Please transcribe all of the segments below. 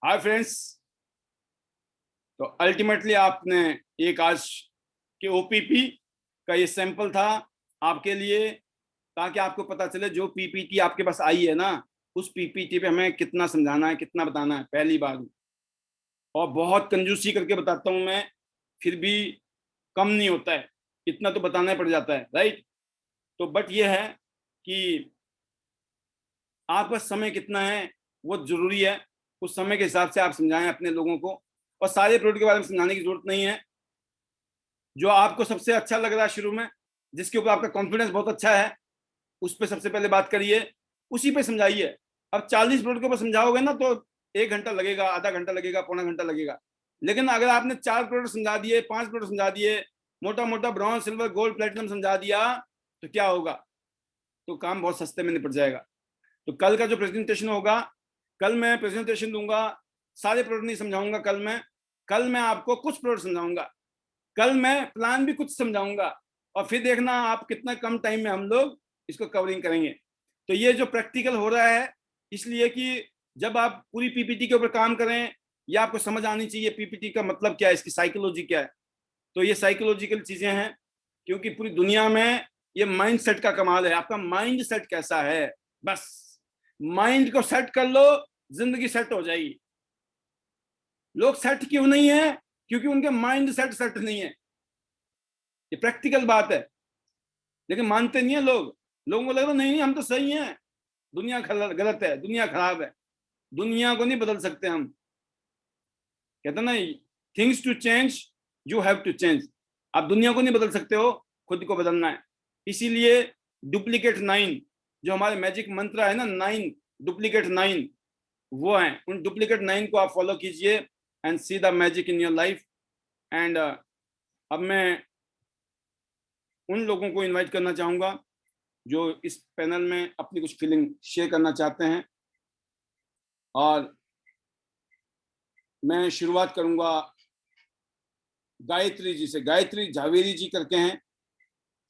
Hi friends. तो ultimately आपने एक आज के ओपीपी का ये सैंपल था आपके लिए, ताकि आपको पता चले जो पीपीटी आपके पास आई है ना, उस पीपीटी पे हमें कितना समझाना है, कितना बताना है पहली बार में। और बहुत कंजूसी करके बताता हूं मैं, फिर भी कम नहीं होता है, इतना तो बताना ही पड़ जाता है, राइट। तो बट ये है कि आपका समय कितना है वो जरूरी है, उस समय के हिसाब से आप समझाएं अपने लोगों को। और सारे प्रोडक्ट के बारे में समझाने की जरूरत नहीं है। जो आपको सबसे अच्छा लग रहा है शुरू में, जिसके ऊपर आपका कॉन्फिडेंस बहुत अच्छा है, उस पर सबसे पहले बात करिए, उसी पे समझाइए। अब 40 प्रोडक्ट के ऊपर समझाओगे ना तो 1 घंटा लगेगा, आधा घंटा लगेगा, पौना घंटा लगेगा। लेकिन अगर आपने 4 प्रोडक्ट समझा दिए, 5 प्रोडक्ट समझा दिए, मोटा मोटा ब्रॉन्ज, सिल्वर, गोल्ड, प्लेटिनम समझा दिया, तो क्या होगा? तो काम बहुत सस्ते में निपट जाएगा। तो कल का जो प्रेजेंटेशन होगा, कल मैं प्रेजेंटेशन दूंगा, सारे प्रोडक्ट नहीं समझाऊंगा कल मैं आपको कुछ प्रोडक्ट समझाऊंगा, कल मैं प्लान भी कुछ समझाऊंगा, और फिर देखना आप कितना कम टाइम में हम लोग इसको कवरिंग करेंगे। तो ये जो प्रैक्टिकल हो रहा है, इसलिए कि जब आप पूरी पीपीटी के ऊपर काम करें, या आपको समझ आनी चाहिए पीपीटी का मतलब क्या है, इसकी साइकोलॉजी क्या है। तो ये साइकोलॉजिकल चीजें हैं, क्योंकि पूरी दुनिया में ये माइंड सेट का कमाल है। आपका माइंड सेट कैसा है, बस माइंड को सेट कर लो, जिंदगी सेट हो जाएगी। लोग सेट क्यों नहीं है? क्योंकि उनके माइंड सेट नहीं है। ये प्रैक्टिकल बात है, लेकिन मानते नहीं है लोग। लोगों को लग रहा नहीं नहीं हम तो सही हैं, दुनिया गलत है, दुनिया खराब है। दुनिया को नहीं बदल सकते हम। कहते ना, things to change you have to change. आप दुनिया को नहीं बदल सकते हो, खुद को बदलना है। इसीलिए डुप्लीकेट 9 जो हमारे मैजिक मंत्र है ना, 9 डुप्लीकेट 9 वो हैं। उन डुप्लीकेट 9 को आप फॉलो कीजिए and see the magic in your life. And अब मैं उन लोगों को इनवाइट करना चाहूंगा जो इस पैनल में अपनी कुछ फीलिंग शेयर करना चाहते हैं। और मैं शुरुआत करूंगा गायत्री जी से। गायत्री झावेरी जी करके हैं,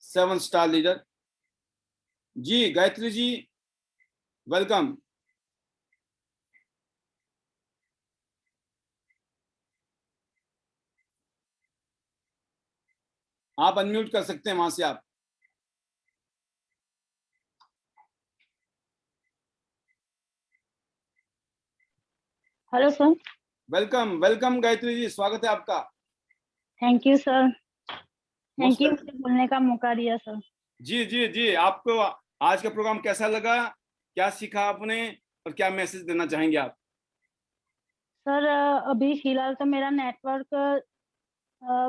7 स्टार लीडर। जी गायत्री जी, वेलकम। आप अनम्यूट कर सकते हैं वहां से आप। Hello sir. Welcome welcome Gayatri ji, स्वागत है आपका। Thank you sir, thank you most मुझे बोलने का मौका दिया सर। जी जी जी, आपको आज का प्रोग्राम कैसा लगा, क्या सीखा आपने, और क्या मैसेज देना चाहेंगे आप? सर अभी फिलहाल तो मेरा नेटवर्क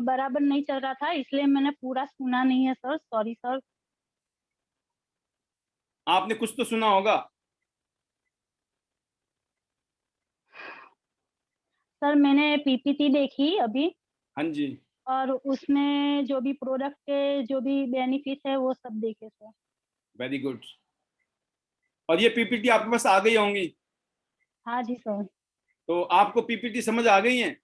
बराबर नहीं चल रहा था, इसलिए मैंने पूरा सुना नहीं है सर, सॉरी सर। आपने कुछ तो सुना होगा। सर मैंने पीपीटी देखी अभी, हाँ जी, और उसमें जो भी प्रोडक्ट के जो भी बेनिफिट है वो सब देखे सर। Very good. और ये पीपीटी आपके पास आ गई होंगी, हाँ जी सर। तो आपको पीपीटी समझ आ गई है?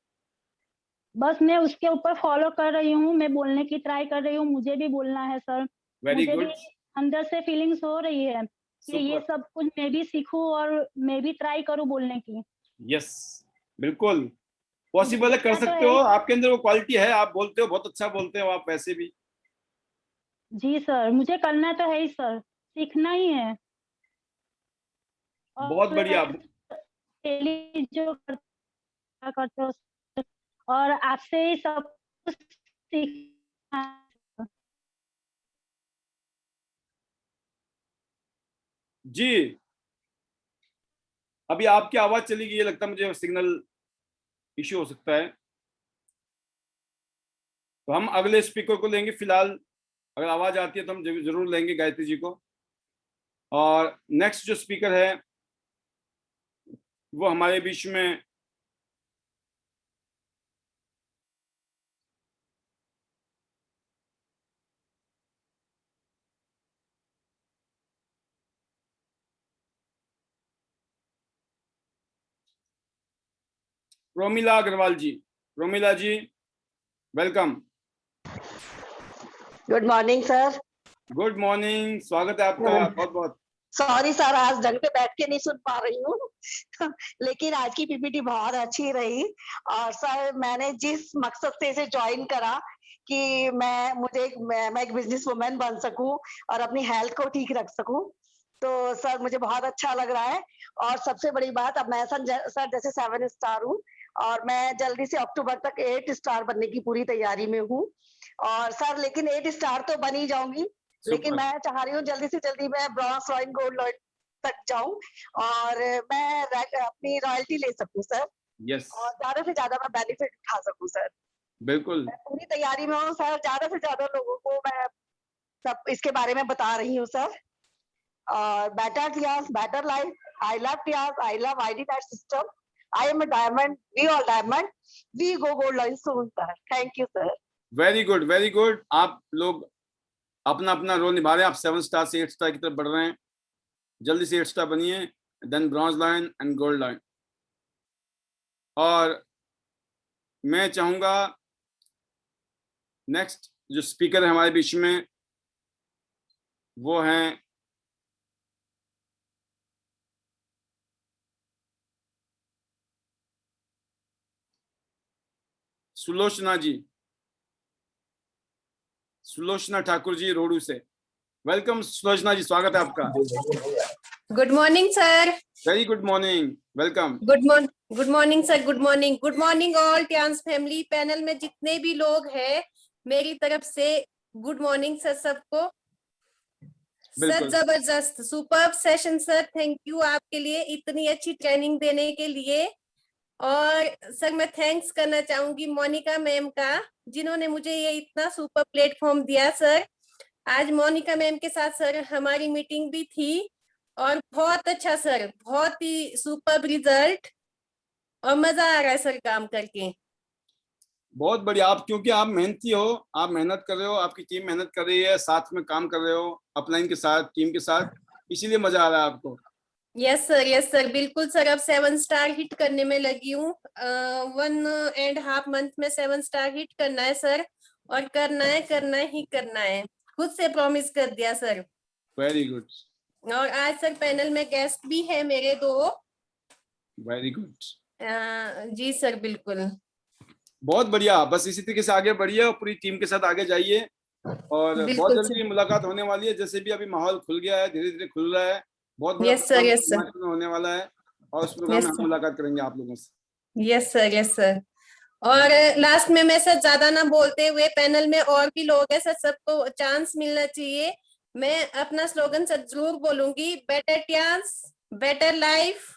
बस मैं उसके ऊपर फॉलो कर रही हूँ, मैं बोलने की ट्राई कर रही हूँ, मुझे भी बोलना है सर। वेरी मुझे भी गुड, अंदर से फीलिंग्स हो रही है कि ये सुपर। सब कुछ मैं भी सीखूं और मैं भी ट्राई करूं बोलने की। यस, बिल्कुल पॉसिबल है, कर बोलना तो सकते है हो। ही सर। आपके अंदर वो क्वालिटी है, आप बोलते हो, बहुत अच्छा बोलते हो आप वैसे भी। जी सर, मुझे करना तो है ही सर, सीखना ही है। बहुत और बढ़िया। डेली जो करते हो सर, और आपसे ही सब कुछ सीखना है। जी, अभी आपकी आवाज चली गई है, लगता है मुझे सिग्नल इश्यू हो सकता है। तो हम अगले स्पीकर को लेंगे फिलहाल, अगर आवाज आती है तो हम जरूर लेंगे गायत्री जी को। और नेक्स्ट जो स्पीकर है वो हमारे बीच में Romila Agarwal ji. Romila ji, welcome. Good morning sir. Good morning, स्वागत है आपका बहुत बहुत। सॉरी सर, आज ढंग पे बैठ के नहीं सुन पा रही हूँ लेकिन आज की पीपीटी बहुत अच्छी रही। और सर मैंने जिस मकसद से इसे ज्वाइन करा कि मैं एक बिजनेस वुमेन बन सकूं और अपनी हेल्थ को ठीक रख सकूं, तो सर मुझे बहुत अच्छा लग रहा है। और सबसे बड़ी बात, अब मैं सर जैसे 7 स्टार हूँ और मैं जल्दी से अक्टूबर तक 8 स्टार बनने की पूरी तैयारी में हूँ। और सर लेकिन 8 स्टार तो बन ही जाऊंगी, लेकिन सुपर। मैं चाह रही हूँ जल्दी से जल्दी मैं ब्रॉन्ज, रॉयल, गोल्ड तक जाऊं और मैं अपनी रॉयल्टी ले सकूं सर, यस, और ज्यादा से ज्यादा मैं बेनिफिट उठा सकूं सर। बिल्कुल। मैं पूरी तैयारी में हूँ सर, ज्यादा से ज्यादा लोगों को मैं सब इसके बारे में बता रही हूँ सर। और better Tiens, better life, I love Tiens, I love ID card system, I am a diamond, we all diamond, we go gold lion soon sir. Thank you sir. Very good, very good. आप लोग अपना अपना role निभा रहे हैं। आप 7 star से 8 star की तरफ बढ़ रहे हैं। जल्दी से 8 स्टार बनिए, then bronze line and gold line. और मैं चाहूंगा नेक्स्ट जो स्पीकर है हमारे बीच में, वो हैं सुलोचना जी, सुलोचना ठाकुर जी रोडू से। वेलकम सुलोचना जी, स्वागत है आपका। Good morning sir. Very good morning, welcome. Good morning sir, good morning all Tiens family. Panel में जितने भी लोग हैं, मेरी तरफ से गुड मॉर्निंग सर सबको। सर जबरदस्त superb session sir, thank you आपके लिए इतनी अच्छी ट्रेनिंग देने के लिए। और सर मैं थैंक्स करना चाहूंगी मोनिका मैम का, जिन्होंने मुझे ये इतना सुपर प्लेटफॉर्म दिया सर। आज मोनिका मैम के साथ सर हमारी मीटिंग भी थी और बहुत अच्छा सर, बहुत ही सुपर रिजल्ट और मजा आ रहा है सर काम करके। बहुत बढ़िया। आप क्योंकि आप मेहनती हो, आप मेहनत कर रहे हो, आपकी टीम मेहनत कर रही है, साथ में काम कर रहे हो अपलाइन के साथ, टीम के साथ, इसीलिए मजा आ रहा है आपको। यस सर, बिल्कुल सर। अब 7 स्टार हिट करने में लगी हूँ। 1.5 मंथ में 7 स्टार हिट करना है सर, और करना है। खुद से प्रॉमिस कर दिया सर। Very good. और आज सर पैनल में गेस्ट भी है मेरे 2। Very good. जी सर, बिल्कुल। बहुत बढ़िया। बस इसी तरीके से आगे बढ़िए और पूरी टीम के साथ आगे जाइए। और बहुत जल्दी मुलाकात होने वाली है। जैसे भी अभी माहौल खुल गया है, धीरे धीरे खुल रहा है, बहुत बड़ा प्रोग्राम होने वाला है और उस प्रोग्राम में हम मुलाकात करेंगे आप लोगों से। Yes sir. और लास्ट में मैं सर ज्यादा ना बोलते हुए, पैनल में और भी लोग हैं सर, सबको चांस मिलना चाहिए। मैं अपना स्लोगन सर जरूर बोलूंगी, better Tiens, better life,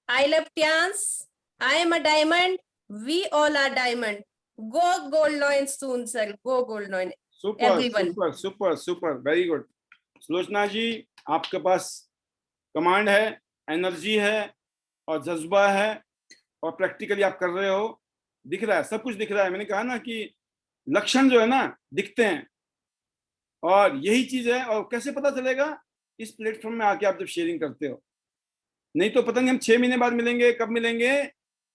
I love Tiens, I am a diamond, we all are diamond, go gold lion soon sir, go gold lion. Super, very good. Sulochana ji, आपके पास कमांड है, एनर्जी है और जज्बा है और प्रैक्टिकली आप कर रहे हो, दिख रहा है, सब कुछ दिख रहा है। मैंने कहा ना कि लक्षण जो है ना दिखते हैं, और यही चीज है। और कैसे पता चलेगा? इस प्लेटफॉर्म में आके आप जब शेयरिंग करते हो। नहीं तो पता नहीं हम 6 महीने बाद मिलेंगे, कब मिलेंगे,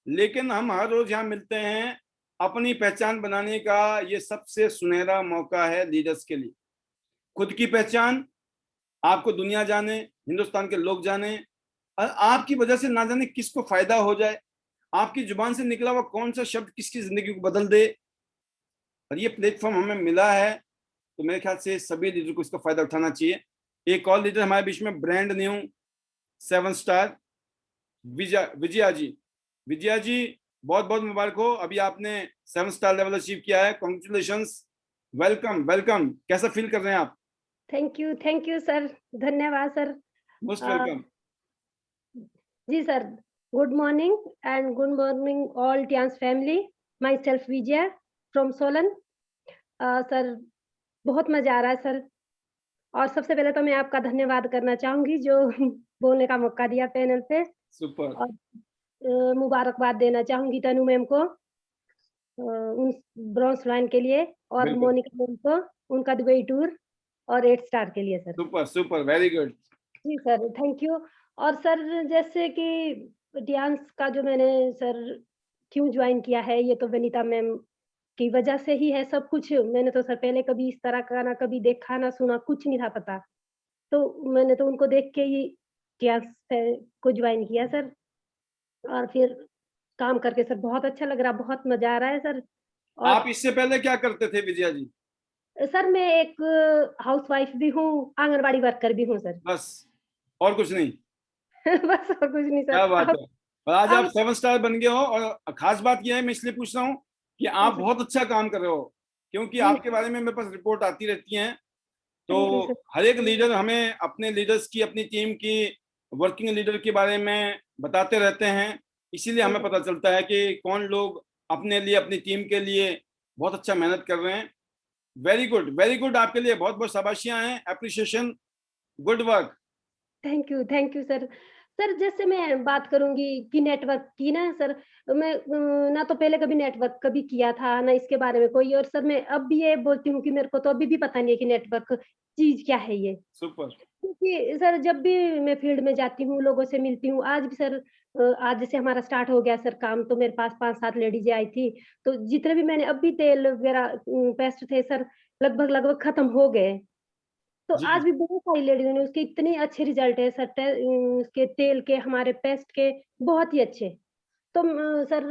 लेकिन हम हर रोज यहाँ मिलते हैं। अपनी पहचान बनाने का ये सबसे सुनहरा मौका है लीडर्स के लिए। खुद की पहचान, आपको दुनिया जाने, हिंदुस्तान के लोग जाने, और आपकी वजह से ना जाने किसको फायदा हो जाए। आपकी जुबान से निकला हुआ कौन सा शब्द किसकी जिंदगी को बदल दे। और ये प्लेटफॉर्म हमें मिला है, तो मेरे ख्याल से सभी लीडर को इसका फायदा उठाना चाहिए। एक और लीडर हमारे बीच में, ब्रांड न्यू 7 स्टार विजया जी। विजया जी, बहुत बहुत मुबारक हो, अभी आपने 7 स्टार लेवल अचीव किया है। Congratulations, welcome. कैसा फील कर रहे हैं आप? थैंक यू सर, धन्यवाद सर। Most welcome. जी sir, good morning all Tiens family. Myself Vijaya from Solan. Sir बहुत मजा आ रहा है सर, और सबसे पहले तो मैं आपका धन्यवाद करना चाहूंगी जो बोलने का मौका दिया पैनल पे। सुपर। और मुबारकबाद देना चाहूंगी तनु मैम को उन ब्रॉन्ज लाइन के लिए, और मोनिका मैम को उनका दुबई टूर और 8 स्टार के लिए सर। Super, very good. जी सर, थैंक यू। और सर जैसे कि टियांस का जो मैंने सर क्यों ज्वाइन किया है, ये तो वनीता मैम की वजह से ही है सब कुछ। मैंने तो सर पहले कभी इस तरह का ना कभी देखा ना सुना, कुछ नहीं था पता। तो मैंने तो उनको देख के ही टियास को ज्वाइन किया सर, और फिर काम करके सर बहुत अच्छा लग रहा, बहुत मजा आ रहा है सर। और आप इससे पहले क्या करते थे विजया जी? सर मैं एक हाउसवाइफ भी हूँ, आंगनबाड़ी वर्कर भी हूँ सर। बस, और कुछ नहीं? बस और कुछ नहीं क्या सर। बात अब है। और आज आप अब 7 स्टार बन गए हो, और खास बात यह है, मैं इसलिए पूछ रहा हूँ कि आप सर, बहुत अच्छा काम कर रहे हो, क्योंकि जी आपके बारे में मेरे पास रिपोर्ट आती रहती हैं। थैंक यू तो सर। हर एक लीडर हमें अपने लीडर्स की, अपनी टीम की, वर्किंग लीडर के बारे में बताते रहते हैं, इसीलिए हमें पता चलता है कि कौन लोग अपने लिए, अपनी टीम के लिए बहुत अच्छा मेहनत कर रहे हैं। वेरी गुड, वेरी गुड, आपके लिए बहुत बहुत शाबाशियां हैं, appreciation, good work. Thank you sir. Sir जैसे मैं बात करूँगी कि नेटवर्क की ना सर, मैं ना तो पहले कभी नेटवर्क कभी किया था, ना इसके बारे में कोई, और सर मैं अब भी ये बोलती हूँ कि मेरे को तो अभी भी पता नहीं है कि नेटवर्क चीज़ क्या है ये। सुपर। क्योंकि सर जब भी मैं फील्ड में जाती हूँ, लोगों से मिलती हूँ, आज भी सर आज जैसे हमारा स्टार्ट हो गया सर काम, तो मेरे पास 5-7 लेडीज़ें आई थी, तो जितने भी मैंने अब भी तेल वगैरह पेस्ट थे सर, लगभग खत्म हो गए। तो आज जी, भी बहुत सारी लेडीज़ों ने उसके इतने अच्छे रिज़ल्ट है सर, उसके तेल के, हमारे पेस्ट के बहुत ही अच्छे। तो सर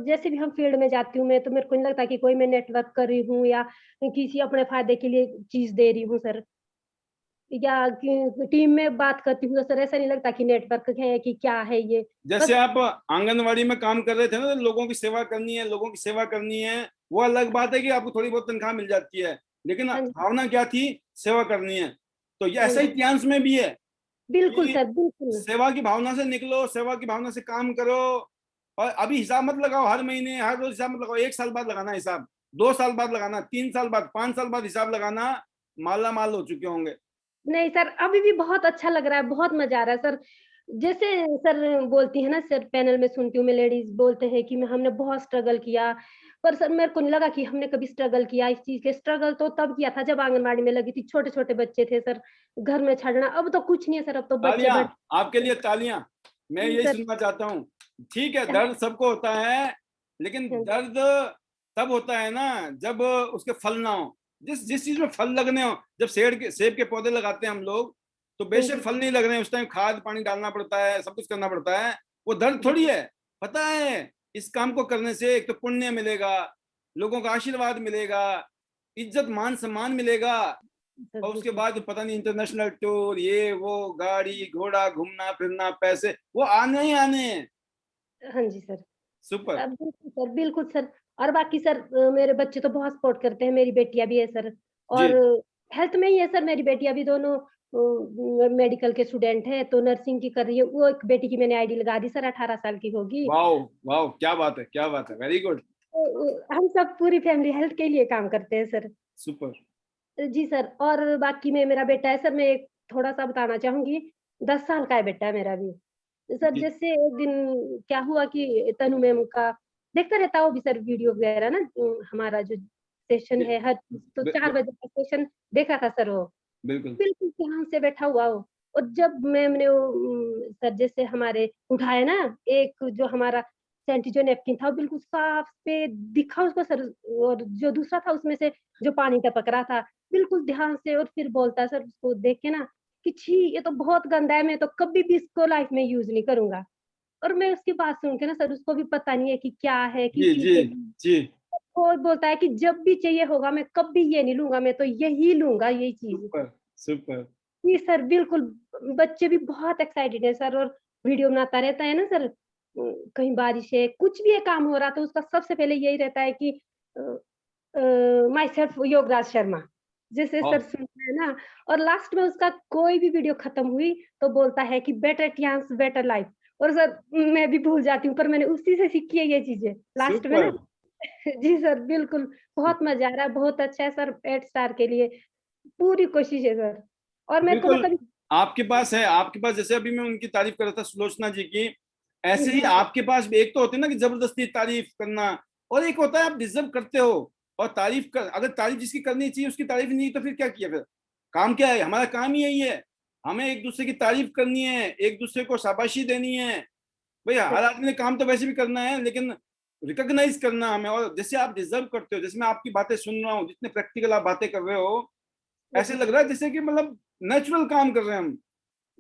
जैसे भी हम फील्ड में जाती हूँ मैं, तो मेरे को नहीं लगता कि कोई मैं नेटवर्क कर रही हूँ या किसी अपने फ़ायदे के लिए चीज़ दे रही हूँ सर। या कि टीम में बात करती हूँ तो सर ऐसा नहीं लगता कि नेटवर्क है कि क्या है ये। जैसे बस आप आंगनवाड़ी में काम कर रहे थे ना, तो लोगों की सेवा करनी है, लोगों की सेवा करनी है, वो अलग बात है कि आपको थोड़ी बहुत तनख्वाह मिल जाती है, लेकिन हाँ जी, भावना क्या थी? सेवा करनी है। तो ये हाँ ऐसा ही जी। ट्रांस में भी है बिल्कुल कि सर, बिल्कुल। सेवा की भावना से निकलो, सेवा की भावना से काम करो। और अभी हिसाब मत लगाओ, हर महीने हर रोज हिसाब मत लगाओ, 1 साल बाद लगाना हिसाब, 2 साल बाद लगाना, 3 साल बाद, 5 साल बाद हिसाब लगाना, माला माल हो चुके होंगे। नहीं सर, अभी भी बहुत अच्छा लग रहा है, बहुत मज़ा आ रहा है सर। जैसे सर बोलती है ना सर, पैनल में सुनती हूँ मैं, लेडीज़ बोलते हैं कि हमने बहुत स्ट्रगल किया, पर सर मेरे को नहीं लगा कि हमने कभी स्ट्रगल किया इस चीज़ के। स्ट्रगल तो तब किया था जब आंगनवाड़ी में लगी थी, छोटे-छोटे बच्चे थे सर, घर में छड़ना, अब तो कुछ नहीं है सर, अब तो बच्चे तालियां, बड़े। आपके लिए तालियां। मैं जी यही सर। सुनना चाहता हूँ। ठीक है, हाँ, दर्द सबको होता है, लेकिन हाँ, दर्द तब होता है ना जब उसके फल ना हो। जिस जिस चीज में फल लगने हो, जब सेब के पौधे लगाते हैं हम लोग, तो हाँ बेशक जी, फल नहीं लग रहे हैं, उस टाइम खाद पानी डालना पड़ता है, सब कुछ करना पड़ता है। वो दर्द जी, थोड़ी है, पता है इस काम को करने से एक तो पुण्य मिलेगा, लोगों का आशीर्वाद मिलेगा, इज्जत मान सम्मान मिलेगा, सर और उसके बिल्कुल। बाद पता नहीं इंटरनेशनल टूर, ये वो, गाड़ी घोड़ा, घूमना फिरना, पैसे वो आने ही आने हैं। हाँ जी सर। सुपर। बिल्कुल सर, बिल्कुल सर। और बाकी सर मेरे बच्चे तो बहुत सपोर्ट करते हैं, मेरी बेटियाँ भी है सर, जी, और हेल्थ में ही है सर, मेरी बेटियाँ भी दोनों मेडिकल के स्टूडेंट हैं, तो नर्सिंग की कर रही है। वो एक बेटी की मैंने आईडी लगा दी सर, 18 साल की होगी। वाओ, वाओ, क्या बात है, क्या बात है, वेरी गुड। तो हम सब पूरी फैमिली हेल्थ के लिए काम करते हैं सर। सुपर। जी सर, और बाकी में मेरा बेटा है सर, मैं एक थोड़ा-सा बताना चाहूँगी, 10 साल का है बेटा मेरा भी। सर जी, जैसे एक दिन क्या हुआ कि तनु मैम का देखता रहता है वो भी सर वीडियो वगैरह ना, हमारा जो सेशन जी, है हर चीज़, तो बि, 4 बि, बजे का सेशन देखा था सर वो। बिल्कुल। बिल्कुल ध्यान से बैठा हुआ वो, और जब मैम ने वो सर जैसे हमारे उठाए ना, एक जो हमारा सैनिटरी जो नैपकिन था वो बिल्कुल साफ पे दिखा उसको सर, और जो दूसरा था उसमें से जो पानी टपक रहा था, बिल्कुल ध्यान से, और फिर बोलता है सर उसको देख के ना कि छी! ये तो बहुत गंदा है, मैं तो कभी भी इसको लाइफ में यूज़ नहीं करूँगा। और मैं उसकी बात सुन के ना सर, उसको भी पता नहीं है कि क्या है, किस जी, चीज़ जी, से, जी। वो बोलता है कि जब भी चाहिए होगा मैं कभी ये नहीं लूँगा, मैं तो यही लूँगा यही चीज़। Super, super. जी सर, बिल्कुल, बच्चे भी बहुत एक्साइटेड है सर, और वीडियो बनाता रहता है ना सर, कहीं बारिश है, कुछ भी है काम हो रहा तो उसका सबसे पहले यही रहता है कि a my self Yograj Sharma, जैसे वाह, सर सुनता है ना, और लास्ट में उसका कोई भी वीडियो खत्म हुई तो बोलता है कि बेटर चांस बेटर लाइफ, और सर मैं भी भूल जाती हूँ, पर मैंने उसी से सीखी है ये चीज़ें, लास्ट में ना। सुपर, जी सर, बिल्कुल, बहुत मज़ा आ रहा है, बहुत अच्छा है सर, 8 स्टार के लिए पूरी कोशिश है सर, और मेरे को ना बिल्कुल। कभी। आपके पास है, आपके पास, जैसे अभी मैं उनकी तारीफ कर रहा था सुलोचना जी की, जी ऐसे ही सर, आपके पास भी एक तो होती है ना कि जबरदस्ती तारीफ करना, और एक होता है आप डिजर्व करते हो, और तारीफ कर, अगर तारीफ जिसकी करनी चाहिए उसकी तारीफ नहीं, तो फिर क्या किया? फिर काम क्या है? हमारा काम ही यही है, हमें एक दूसरे की तारीफ करनी है, एक दूसरे को शाबाशी देनी है। भैया हर आदमी ने काम तो वैसे भी करना है, लेकिन रिकॉग्नाइज करना हमें, और जैसे आप डिजर्व करते हो, जैसे मैं आपकी बातें सुन रहा हूँ, जितने प्रैक्टिकल आप बातें कर रहे हो, ऐसे लग रहा है जैसे कि मतलब नेचुरल काम कर रहे हैं हम।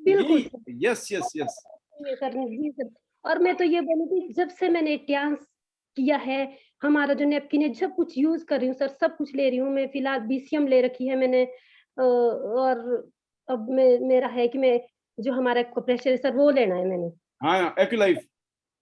बिल्कुल यस यस यस ये सर जी सर। और मैं तो ये बोलूँगी जब से मैंने डांस किया है, हमारा जो नैपकिन है सब कुछ यूज़ कर रही हूँ सर, सब कुछ ले रही हूँ मैं फिलहाल बीसीएम ले रखी है मैंने और अब मेरा है कि मैं जो हमारा प्रेशर है सर वो लेना है मैंने। हाँ एक्यूलाइफ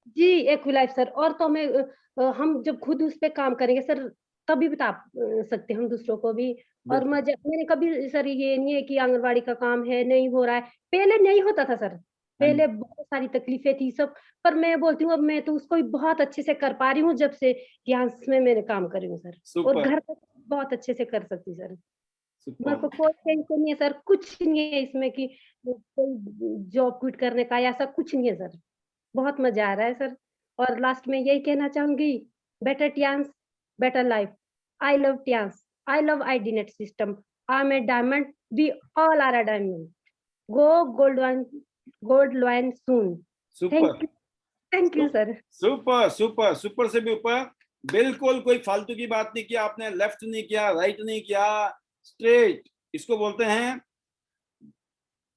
जी, एक्विलाइफ सर और तो हमें हम जब खुद उस पे काम करेंगे सर तभी बता सकते हैं हम दूसरों को भी और बिल्कुल मैंने कभी सर ये नहीं है कि आंगनवाड़ी का काम है, नहीं हो रहा है, पहले नहीं होता था सर, हाँ जी पहले बहुत सारी तकलीफ़ें थी सब पर मैं बोलती हूँ अब मैं तो उसको भी बहुत अच्छे से कर पा रही हूँ जब से डांस में मैंने काम कर रही हूँ सर और सुपर घर पे बहुत अच्छे से कर सकती सर। मेरे सुपर को कोई टेंशन नहीं है सर, कुछ नहीं है इसमें कि कोई जॉब क्विट करने का या ऐसा कुछ नहीं है सर। बहुत मज़ा आ रहा है सर और लास्ट में यही कहना चाहूँगी better Tiens, better life. I love Tiens, I love ID net system. I am a diamond, we all are a diamond. Go gold lion soon. Super thank you sir. Super super super से भी ऊपर। बिल्कुल कोई फालतू की बात नहीं किया आपने, लेफ्ट नहीं किया, राइट नहीं किया, स्ट्रेट। इसको बोलते हैं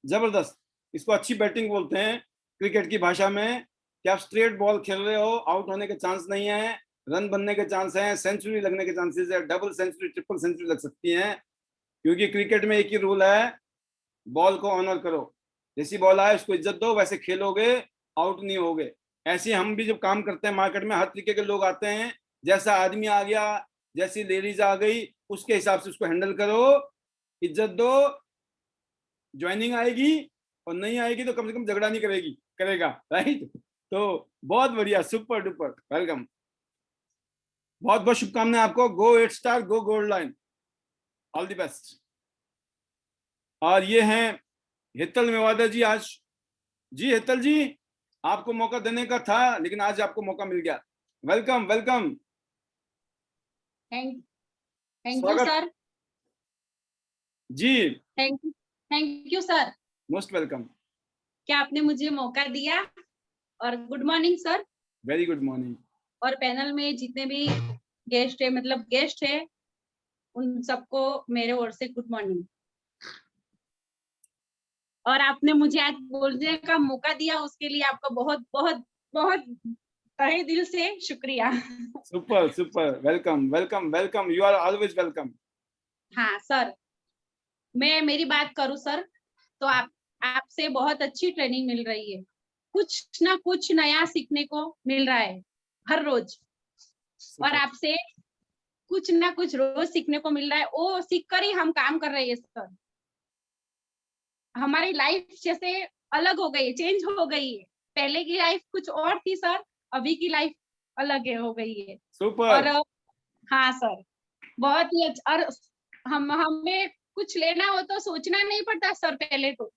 जबरदस्त। इसको अच्छी बैटिंग बोलते हैं क्रिकेट की भाषा में कि आप स्ट्रेट बॉल खेल रहे हो, आउट होने के चांस नहीं है, रन बनने के चांस हैं, सेंचुरी लगने के चांसेस है, डबल सेंचुरी ट्रिपल सेंचुरी लग सकती है। क्योंकि क्रिकेट में एक ही रूल है, बॉल को ऑनर करो, जैसी बॉल आए उसको इज्जत दो, वैसे खेलोगे आउट नहीं होगे। ऐसे हम भी जब काम करते हैं मार्केट में हर तरीके के लोग आते हैं, जैसा आदमी आ गया, जैसी लेडीज आ गई, उसके हिसाब से उसको हैंडल करो, इज्जत दो। ज्वाइनिंग आएगी और नहीं आएगी तो कम से कम झगड़ा नहीं करेगा राइट। तो बहुत बढ़िया, सुपर डुपर, वेलकम, बहुत बहुत शुभकामनाएं आपको। गो 8 star, go gold line, all the best. और ये हैं हितल मेवादा जी आज। जी हितल जी, आपको मौका देने का था लेकिन आज आपको मौका मिल गया। वेलकम वेलकम, थैंक यू स्वागत सर। जी, thank you sir. Most welcome. क्या आपने मुझे मौका दिया और good morning sir. Very good morning. और पैनल में जितने भी गेस्ट है उन सबको मेरे ओर से गुड मॉर्निंग। और आपने मुझे आज बोलने का मौका दिया उसके लिए आपका बहुत बहुत बहुत तहे दिल से शुक्रिया। Super super, welcome welcome welcome, you are always welcome. हाँ सर, मैं मेरी बात करूं सर तो आपसे बहुत अच्छी ट्रेनिंग मिल रही है, कुछ ना कुछ नया सीखने को मिल रहा है हर रोज। और आपसे कुछ ना कुछ रोज सीखने को मिल रहा है, वो सीख कर ही हम काम कर रहे हैं सर। हमारी लाइफ जैसे अलग हो गई है, चेंज हो गई है। पहले की लाइफ कुछ और थी सर, अभी की लाइफ अलग हो गई है। सुपर। और हाँ सर, बहुत ही अच्छा। और हमें कुछ लेना हो तो सोचना नहीं पड़ता सर पहले तो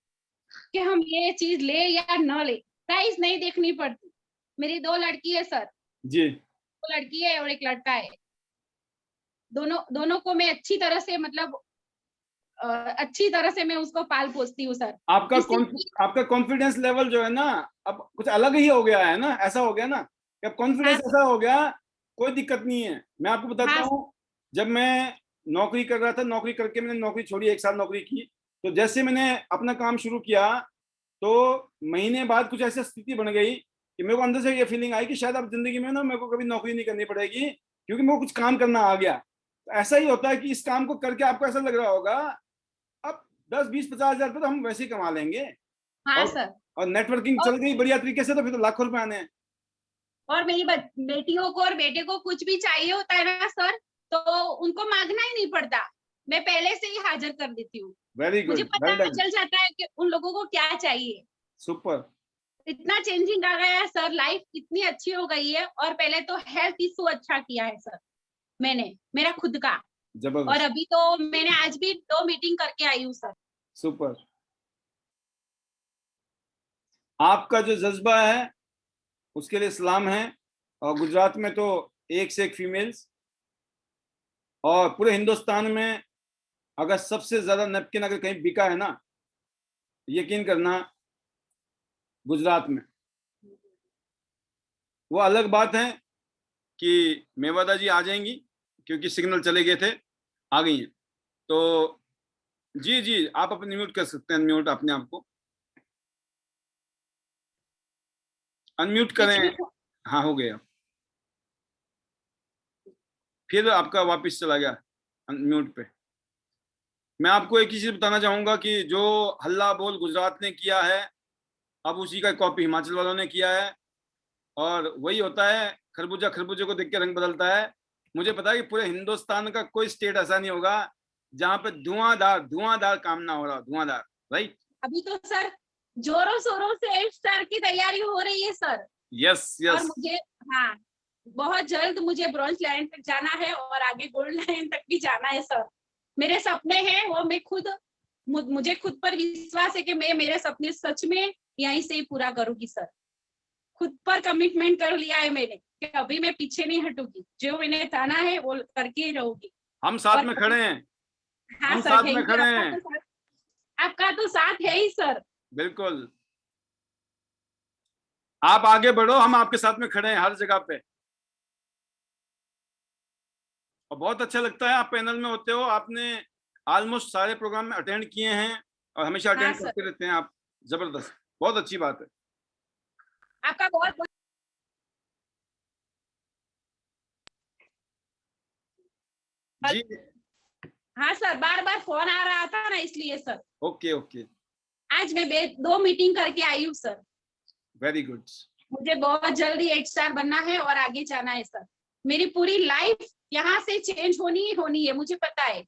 कि हम ये चीज ले या न ले, प्राइस नहीं देखनी पड़ती। मेरी 2 लड़की है सर जी, 2 लड़की है और 1 लड़का है। दोनों को मैं अच्छी तरह से मतलब अच्छी तरह से मैं उसको पाल पोसती हूँ सर। आपका कॉन्फिडेंस लेवल जो है ना अब कुछ अलग ही हो गया है ना, ऐसा हो गया ना कि अब कॉन्फिडेंस ऐसा हो गया, कोई दिक्कत नहीं है। मैं आपको बताता हूँ, जब मैं नौकरी कर रहा था, नौकरी करके मैंने नौकरी छोड़ी, 1 साल नौकरी की, तो जैसे मैंने अपना काम शुरू किया तो महीने बाद कुछ ऐसी स्थिति बन गई कि मेरे को अंदर से ये फीलिंग आई कि शायद अब जिंदगी में ना मेरे को कभी नौकरी नहीं करनी पड़ेगी, क्योंकि मेरे को कुछ काम करना आ गया। तो ऐसा ही होता है कि इस काम को करके आपको ऐसा लग रहा होगा अब 10, 20, 50 हजार रुपये तो हम वैसे ही कमा लेंगे। हाँ सर। और नेटवर्किंग चल गई बढ़िया तरीके से तो फिर तो लाखों रुपए आने हैं। और मेरी बेटियों को और बेटे को कुछ भी चाहिए होता है ना सर तो उनको मांगना ही नहीं पड़ता, मैं पहले से ही हाजिर कर देती हूँ। वेरी गुड, मुझे पता चल जाता है कि उन लोगों को क्या चाहिए। सुपर, इतना चेंजिंग आ गया है सर, लाइफ इतनी अच्छी हो गई है। और पहले तो हेल्थ इशू अच्छा किया है सर मैंने, मेरा खुद का। और अभी तो मैंने आज भी 2 मीटिंग करके आई हूँ सर। सुपर, आपका जो जज्बा है उसके लिए सलाम है। और गुजरात में तो एक से एक फीमेल्स, और पूरे हिंदुस्तान में अगर सबसे ज्यादा नैपकिन अगर कहीं बिका है ना, यकीन करना गुजरात में। वो अलग बात है कि मेवादा जी आ जाएंगी क्योंकि सिग्नल चले गए थे, आ गई हैं। तो जी जी, आप अपने म्यूट कर सकते हैं, म्यूट अपने आप को। अनम्यूट करें। हाँ हो गया, फिर आपका वापस चला गया अनम्यूट पे। मैं आपको एक ही चीज बताना चाहूंगा कि जो हल्ला बोल गुजरात ने किया है, अब उसी का कॉपी हिमाचल वालों ने किया है। और वही होता है, खरबूजा खरबूजे को देख के रंग बदलता है। मुझे पता है कि पूरे हिंदुस्तान का कोई स्टेट ऐसा नहीं होगा जहां पे धुआंधार काम ना हो रहा, धुआंधार, राइट। अभी तो सर जोरों शोरों से 8 स्टार की तैयारी हो रही है सर। यस और यस, मुझे, हाँ, बहुत जल्द मुझे ब्रॉन्ज लाइन तक जाना है और आगे गोल्ड लाइन तक भी जाना है सर। मेरे सपने हैं वो मैं खुद, मुझे खुद पर विश्वास है कि मैं मेरे सपने सच में यहीं से ही पूरा करूंगी सर। खुद पर कमिटमेंट कर लिया है मैंने कि अभी मैं पीछे नहीं हटूंगी, जो मैंने ठाना है वो करके ही रहूंगी। हम साथ और में खड़े हैं, हाँ हम सर, साथ थैंक में यू। खड़े हैं, आपका तो साथ है ही सर। बिल्कुल। आप आगे बढ़ो, हम आपके साथ में खड़े हैं हर जगह पे। और बहुत अच्छा लगता है आप पैनल में होते हो, आपने ऑलमोस्ट सारे प्रोग्राम में अटेंड किए हैं और हमेशा हाँ अटेंड सर, करते रहते हैं आप। जबरदस्त, बहुत अच्छी बात है। आपका बहुत बहुत जी हाँ सर, बार बार फोन आ रहा था ना इसलिए सर। ओके ओके, आज मैं 2 मीटिंग करके आई हूँ सर। Very good. मुझे बहुत जल्दी 8 स्टार बनना है और आगे जाना है सर। मेरी पूरी लाइफ यहाँ से चेंज होनी है, मुझे पता है।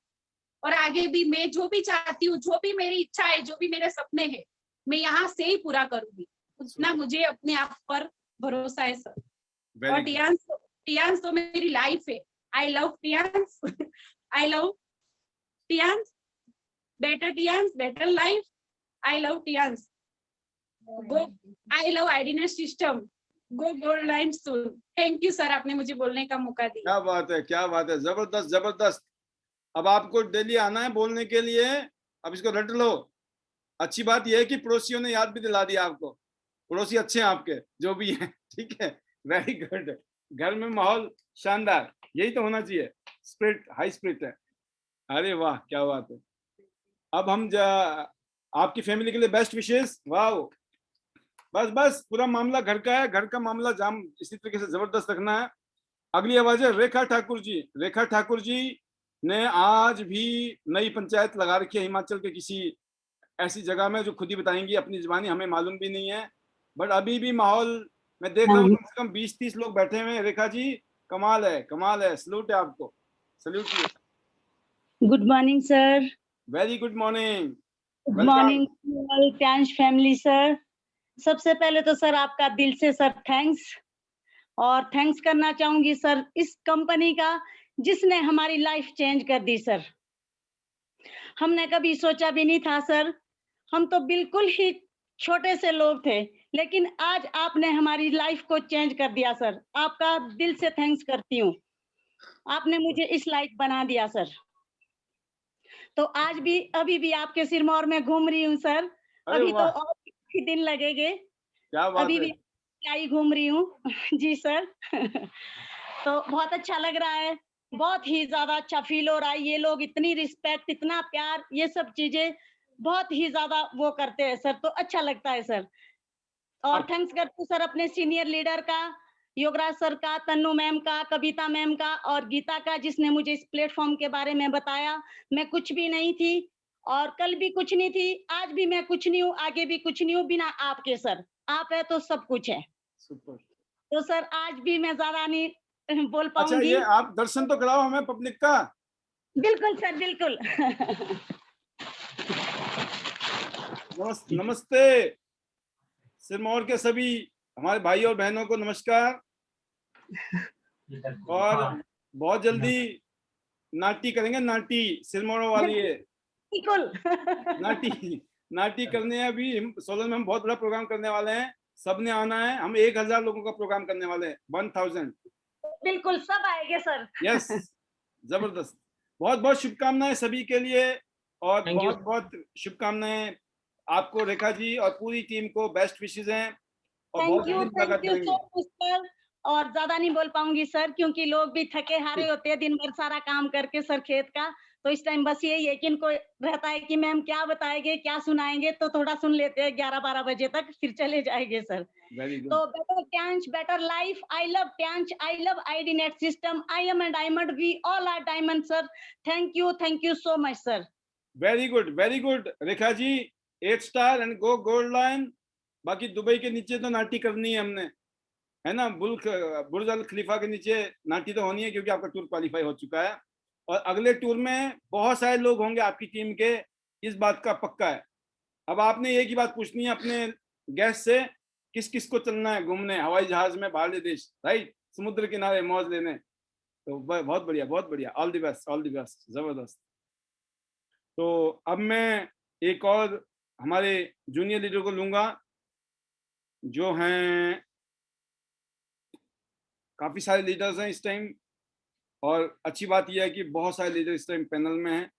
और आगे भी मैं जो भी चाहती हूँ, जो भी मेरी इच्छा है, जो भी मेरे सपने हैं, मैं यहाँ से ही पूरा करूंगी। उतना मुझे अपने आप पर भरोसा है सर। और टियांस तो मेरी लाइफ है। I love Tiens. I love Tiens, better life. I love Tiens. Go, I love आईडीनेस system. Go gold line soon. Thank you sir, आपने मुझे बोलने का मौका दिया। क्या बात है, क्या बात है, जबरदस्त जबरदस्त। अब आपको डेली आना है बोलने के लिए, अब इसको रट लो। अच्छी बात यह है कि पड़ोसियों ने याद भी दिला दिया आपको। पड़ोसी अच्छे हैं आपके जो भी हैं, ठीक है, वेरी गुड। घर में माहौल शानदार, यही तो होना चाहिए, स्पिरिट हाई स्पिरिट है। अरे वाह, क्या बात है। अब हम आपकी फैमिली के लिए बेस्ट विशेष। वाह, बस बस, पूरा मामला घर का है, घर का मामला जाम इसी तरीके से जबरदस्त रखना है। अगली आवाज है रेखा ठाकुर जी। रेखा ठाकुर जी ने आज भी नई पंचायत लगा रखी है हिमाचल के किसी ऐसी जगह में, जो खुद ही बताएंगी अपनी जुबानी, हमें मालूम भी नहीं है। बट अभी भी माहौल मैं देख रहा हूँ, कम से कम 20-30 लोग बैठे हुए हैं। रेखा जी कमाल है, कमाल है, सल्यूट है आपको, salute. Good morning sir. Very good morning. Good morning Tiens family sir. सबसे पहले तो सर आपका दिल से सर थैंक्स, और थैंक्स करना चाहूंगी सर इस कंपनी का जिसने हमारी लाइफ चेंज कर दी सर। हमने कभी सोचा भी नहीं था सर, हम तो बिल्कुल ही छोटे से लोग थे, लेकिन आज आपने हमारी लाइफ को चेंज कर दिया सर। आपका दिल से थैंक्स करती हूँ, आपने मुझे इस लायक बना दिया सर। तो आज भी अभी भी आपके सिरमौर में घूम रही हूँ सर। अभी तो और भी दिन लगेंगे, क्या बात अभी है। भी आई घूम रही हूँ। जी सर। तो बहुत अच्छा लग रहा है, बहुत ही ज्यादा अच्छा फील हो रहा है। ये लोग इतनी रिस्पेक्ट, इतना प्यार, ये सब चीजें बहुत ही ज्यादा वो करते हैं सर, तो अच्छा लगता है सर। और थैंक्स करती हूँ सर अपने सीनियर लीडर का, योगराज सर का, तन्नू मैम का, कविता मैम का और गीता का, जिसने मुझे इस प्लेटफॉर्म के बारे में बताया। मैं कुछ भी नहीं थी और कल भी कुछ नहीं थी, आज भी मैं कुछ नहीं हूँ, आगे भी कुछ नहीं हूँ बिना आपके सर। आप है तो सब कुछ है। सुपर। तो सर आज भी मैं ज्यादा नहीं बोल अच्छा, पाऊंगी। ये आप दर्शन तो कराओ हमें पब्लिक का। बिल्कुल सर, बिल्कुल। नमस्ते सिरमौर के सभी हमारे भाई और बहनों को नमस्कार। और बहुत जल्दी नाटी करेंगे, नाटी सिरमौर वाली है। बिल्कुल। नाटी करने हैं। अभी सोलन में हम बहुत बड़ा प्रोग्राम करने वाले हैं, सबने आना है। हम 1000 लोगों का प्रोग्राम करने वाले हैं, 1000। बिल्कुल, सब आएंगे सर। यस, जबरदस्त। बहुत बहुत शुभकामनाएं सभी के लिए, और बहुत बहुत शुभकामनाएं आपको रेखा जी और पूरी टीम को, बेस्ट विशेस हैं। और thank you so much sir. और ज्यादा नहीं बोल पाऊंगी सर, क्योंकि लोग भी थके हारे होते हैं दिन भर सारा काम करके सर खेत का, तो इस टाइम बस यही है कि इनको रहता है कि मैम क्या बताएंगे, क्या सुनाएंगे, तो थोड़ा सुन लेते हैं 11-12 बजे तक, फिर चले जाएंगे सर। वेरी गुड, तो better Tanch, better life. I love Tanch. I love IDNet system. I am a diamond. We all are diamond, sir. Thank you so much, sir. Very good, very good Rekha ji, 8 star and go gold line. बाकी Dubai के नीचे तो नाटी करनी है हमने, है ना, बुर्ज अल खलीफा के नीचे नाटी तो होनी है, क्योंकि आपका टूर क्वालिफाई हो चुका है और अगले टूर में बहुत सारे लोग होंगे आपकी टीम के, इस बात का पक्का है। अब आपने एक ही बात पूछनी है अपने गेस्ट से, किस किस को चलना है घूमने हवाई जहाज में बाहर देश, राइट, समुद्र किनारे मौज लेने। तो बहुत बढ़िया, बहुत बढ़िया, all the best, all the best, जबरदस्त। तो अब मैं एक और हमारे जूनियर लीडर को लूंगा, जो हैं, काफी सारे लीडर्स हैं इस टाइम, और अच्छी बात यह है कि बहुत सारे लीडर इस टाइम पैनल में हैं।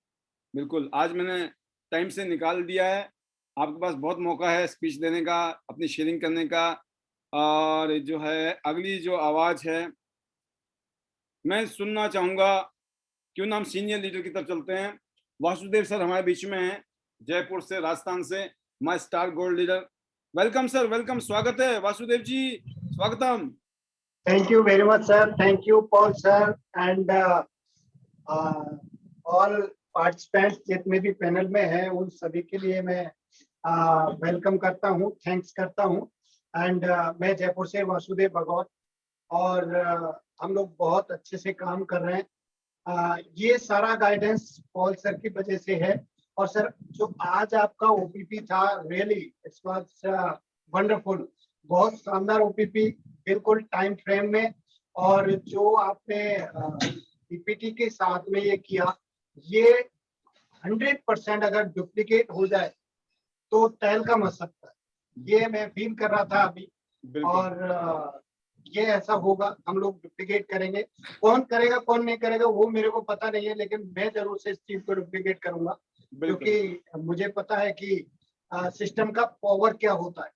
बिल्कुल, आज मैंने टाइम से निकाल दिया है, आपके पास बहुत मौका है स्पीच देने का, अपनी शेयरिंग करने का। और जो है अगली जो आवाज है मैं सुनना चाहूंगा, क्यों ना हम सीनियर लीडर की तरफ चलते हैं। वासुदेव सर हमारे बीच में हैं, जयपुर से, राजस्थान से, my star gold leader. Welcome sir, welcome, स्वागत है वासुदेव जी, स्वागतम। Thank you very much, sir. Thank you, Paul, sir, and all participants जितने भी पैनल में हैं उन सभी के लिए मैं वेलकम करता हूँ, थैंक्स करता हूँ। एंड मैं जयपुर से वासुदेव भगवत, और हम लोग बहुत अच्छे से काम कर रहे हैं। ये सारा गाइडेंस पॉल सर की वजह से है। और सर जो आज आपका ओपीपी था, रियली इट्स वाज वंडरफुल, बहुत शानदार ओपीपी, बिल्कुल टाइम फ्रेम में। और जो आपने पीपीटी के साथ में ये किया, ये 100% अगर डुप्लीकेट हो जाए तो तहल का मच सकता है, ये मैं फील कर रहा था अभी। और ये ऐसा होगा, हम लोग डुप्लीकेट करेंगे, कौन करेगा कौन नहीं करेगा वो मेरे को पता नहीं है, लेकिन मैं जरूर से इस चीज को डुप्लीकेट करूंगा, क्योंकि मुझे पता है कि सिस्टम का पावर क्या होता है।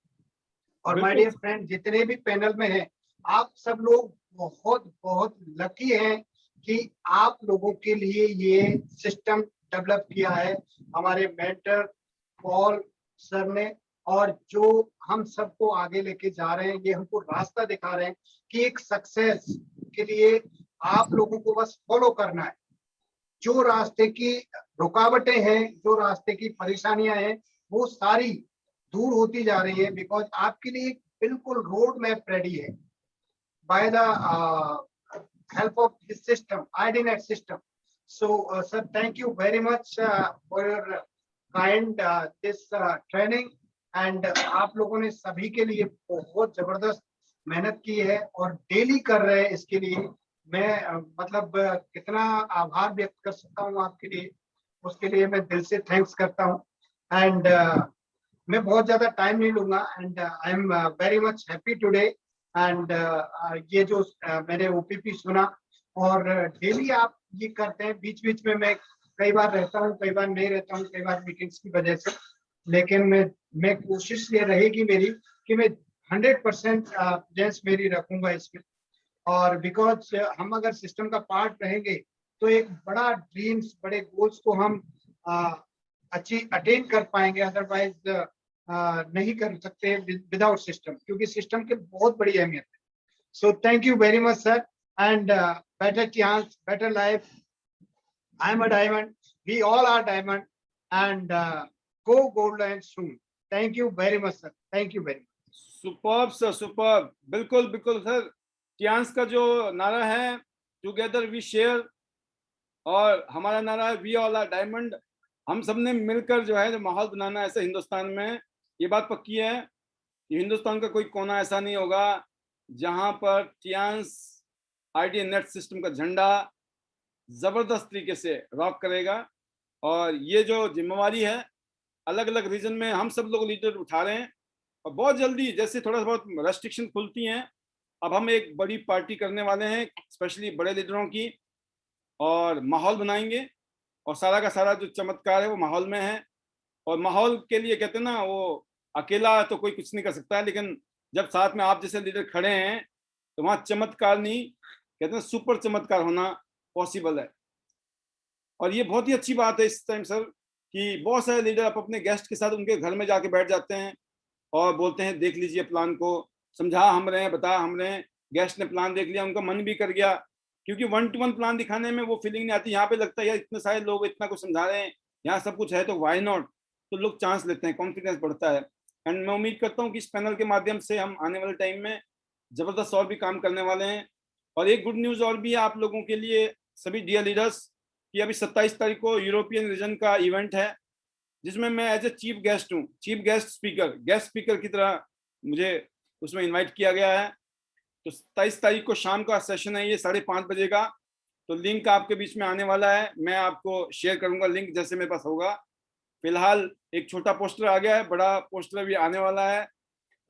और माय डियर फ्रेंड, जितने भी पैनल में हैं, आप सब लोग बहुत बहुत लकी हैं कि आप लोगों के लिए ये सिस्टम डेवलप किया है हमारे मेंटर पॉल सर ने, और जो हम सबको आगे लेके जा रहे हैं, ये हमको रास्ता दिखा रहे हैं कि एक सक्सेस के लिए आप लोगों को बस फॉलो करना है। जो रास्ते की रुकावटें हैं, जो रास्ते की परेशानियां हैं, वो सारी दूर होती जा रही है, बिकॉज आपके लिए एक बिल्कुल रोड मैप रेडी है by the help of this system, ID net system. So sir, thank you very much for your kind this training. And आप लोगों ने सभी के लिए बहुत जबरदस्त मेहनत की है और डेली कर रहे हैं इसके लिए। मैं मतलब कितना आभार व्यक्त कर सकता हूँ आपके लिए, उसके लिए मैं दिल से थैंक्स करता हूँ। एंड मैं बहुत ज्यादा टाइम नहीं लूंगा, and I am very much happy today. And ये जो मैंने ओपीपी सुना, और डेली आप ये करते हैं, बीच बीच में मैं कई बार रहता हूँ, कई बार नहीं रहता हूँ, कई बार मीटिंग्स की वजह से, लेकिन मैं कोशिश ये रहेगी मेरी कि मैं 100% प्रेजेंस मेरी रखूंगा इसमें। और बिकॉज हम अगर सिस्टम का पार्ट रहेंगे तो एक बड़ा ड्रीम्स, बड़े गोल्स को हम अटेन कर पाएंगे, अदरवाइज नहीं कर सकते विदाउट सिस्टम, क्योंकि सिस्टम की बहुत बड़ी अहमियत है। So thank you very much sir, and better chance, better life. I am a diamond, we all are diamond, and go gold line soon. Thank you very much sir, thank you very much. Superb sir, superb, बिल्कुल बिल्कुल sir. Tiens का जो नारा है, together we share, और हमारा नारा है वी ऑल आर डायमंड। हम सब ने मिलकर जो है जो माहौल बनाना ऐसे हिंदुस्तान में, ये बात पक्की है कि हिंदुस्तान का कोई कोना ऐसा नहीं होगा जहां पर टियांस आईडीनेट सिस्टम का झंडा जबरदस्त तरीके से रॉक करेगा। और ये जो जिम्मेवारी है, अलग अलग रीजन में हम सब लोग लीडर उठा रहे हैं, और बहुत जल्दी जैसे थोड़ा बहुत रेस्ट्रिक्शन खुलती हैं, अब हम एक बड़ी पार्टी करने वाले हैं, स्पेशली बड़े लीडरों की, और माहौल बनाएंगे। और सारा का सारा जो चमत्कार है वो माहौल में है। और माहौल के लिए कहते हैं ना, वो अकेला तो कोई कुछ नहीं कर सकता है, लेकिन जब साथ में आप जैसे लीडर खड़े हैं तो वहाँ चमत्कार नहीं, कहते हैं सुपर चमत्कार होना पॉसिबल है। और ये बहुत ही अच्छी बात है इस टाइम सर कि बहुत सारे लीडर आप अपने गेस्ट के साथ उनके घर में जाके बैठ जाते हैं और बोलते हैं देख लीजिए प्लान को, समझा हम रहे हैं, बता हम रहे हैं, गेस्ट ने प्लान देख लिया, उनका मन भी कर गया, क्योंकि 1-to-1 प्लान दिखाने में वो फीलिंग नहीं आती। यहाँ पे लगता है यार इतने सारे लोग इतना कुछ समझा रहे हैं, यहाँ सब कुछ है तो व्हाई नॉट, तो लोग चांस लेते हैं, कॉन्फिडेंस बढ़ता है। एंड मैं उम्मीद करता हूँ कि इस पैनल के माध्यम से हम आने वाले टाइम में जबरदस्त और भी काम करने वाले हैं। और एक गुड न्यूज और भी है आप लोगों के लिए सभी डियर लीडर्स कि अभी 27 तारीख को यूरोपियन रीजन का इवेंट है, जिसमें मैं एज ए चीफ गेस्ट हूँ, चीफ गेस्ट स्पीकर की तरह मुझे उसमें इनवाइट किया गया है। तो 27 तारीख को शाम का सेशन है, ये 5:30 बजे का। तो लिंक आपके बीच में आने वाला है, मैं आपको शेयर करूंगा लिंक जैसे मेरे पास होगा। फिलहाल एक छोटा पोस्टर आ गया है, बड़ा पोस्टर भी आने वाला है।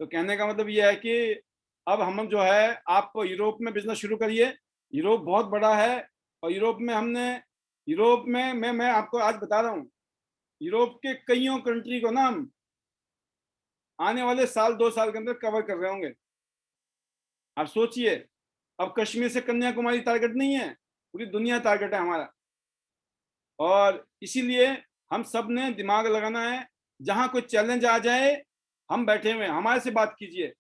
तो कहने का मतलब ये है कि अब हम जो है, आप यूरोप में बिजनेस शुरू करिए, यूरोप बहुत बड़ा है और यूरोप में मैं आपको आज बता रहा हूँ, यूरोप के कईयों कंट्री को ना हम आने वाले 1-2 साल के अंदर कवर कर रहे होंगे। आप सोचिए, अब कश्मीर से कन्याकुमारी टारगेट नहीं है, पूरी दुनिया टारगेट है हमारा। और इसीलिए हम सब ने दिमाग लगाना है, जहां कोई चैलेंज आ जाए हम बैठे हुए हैं, हमारे से बात कीजिए।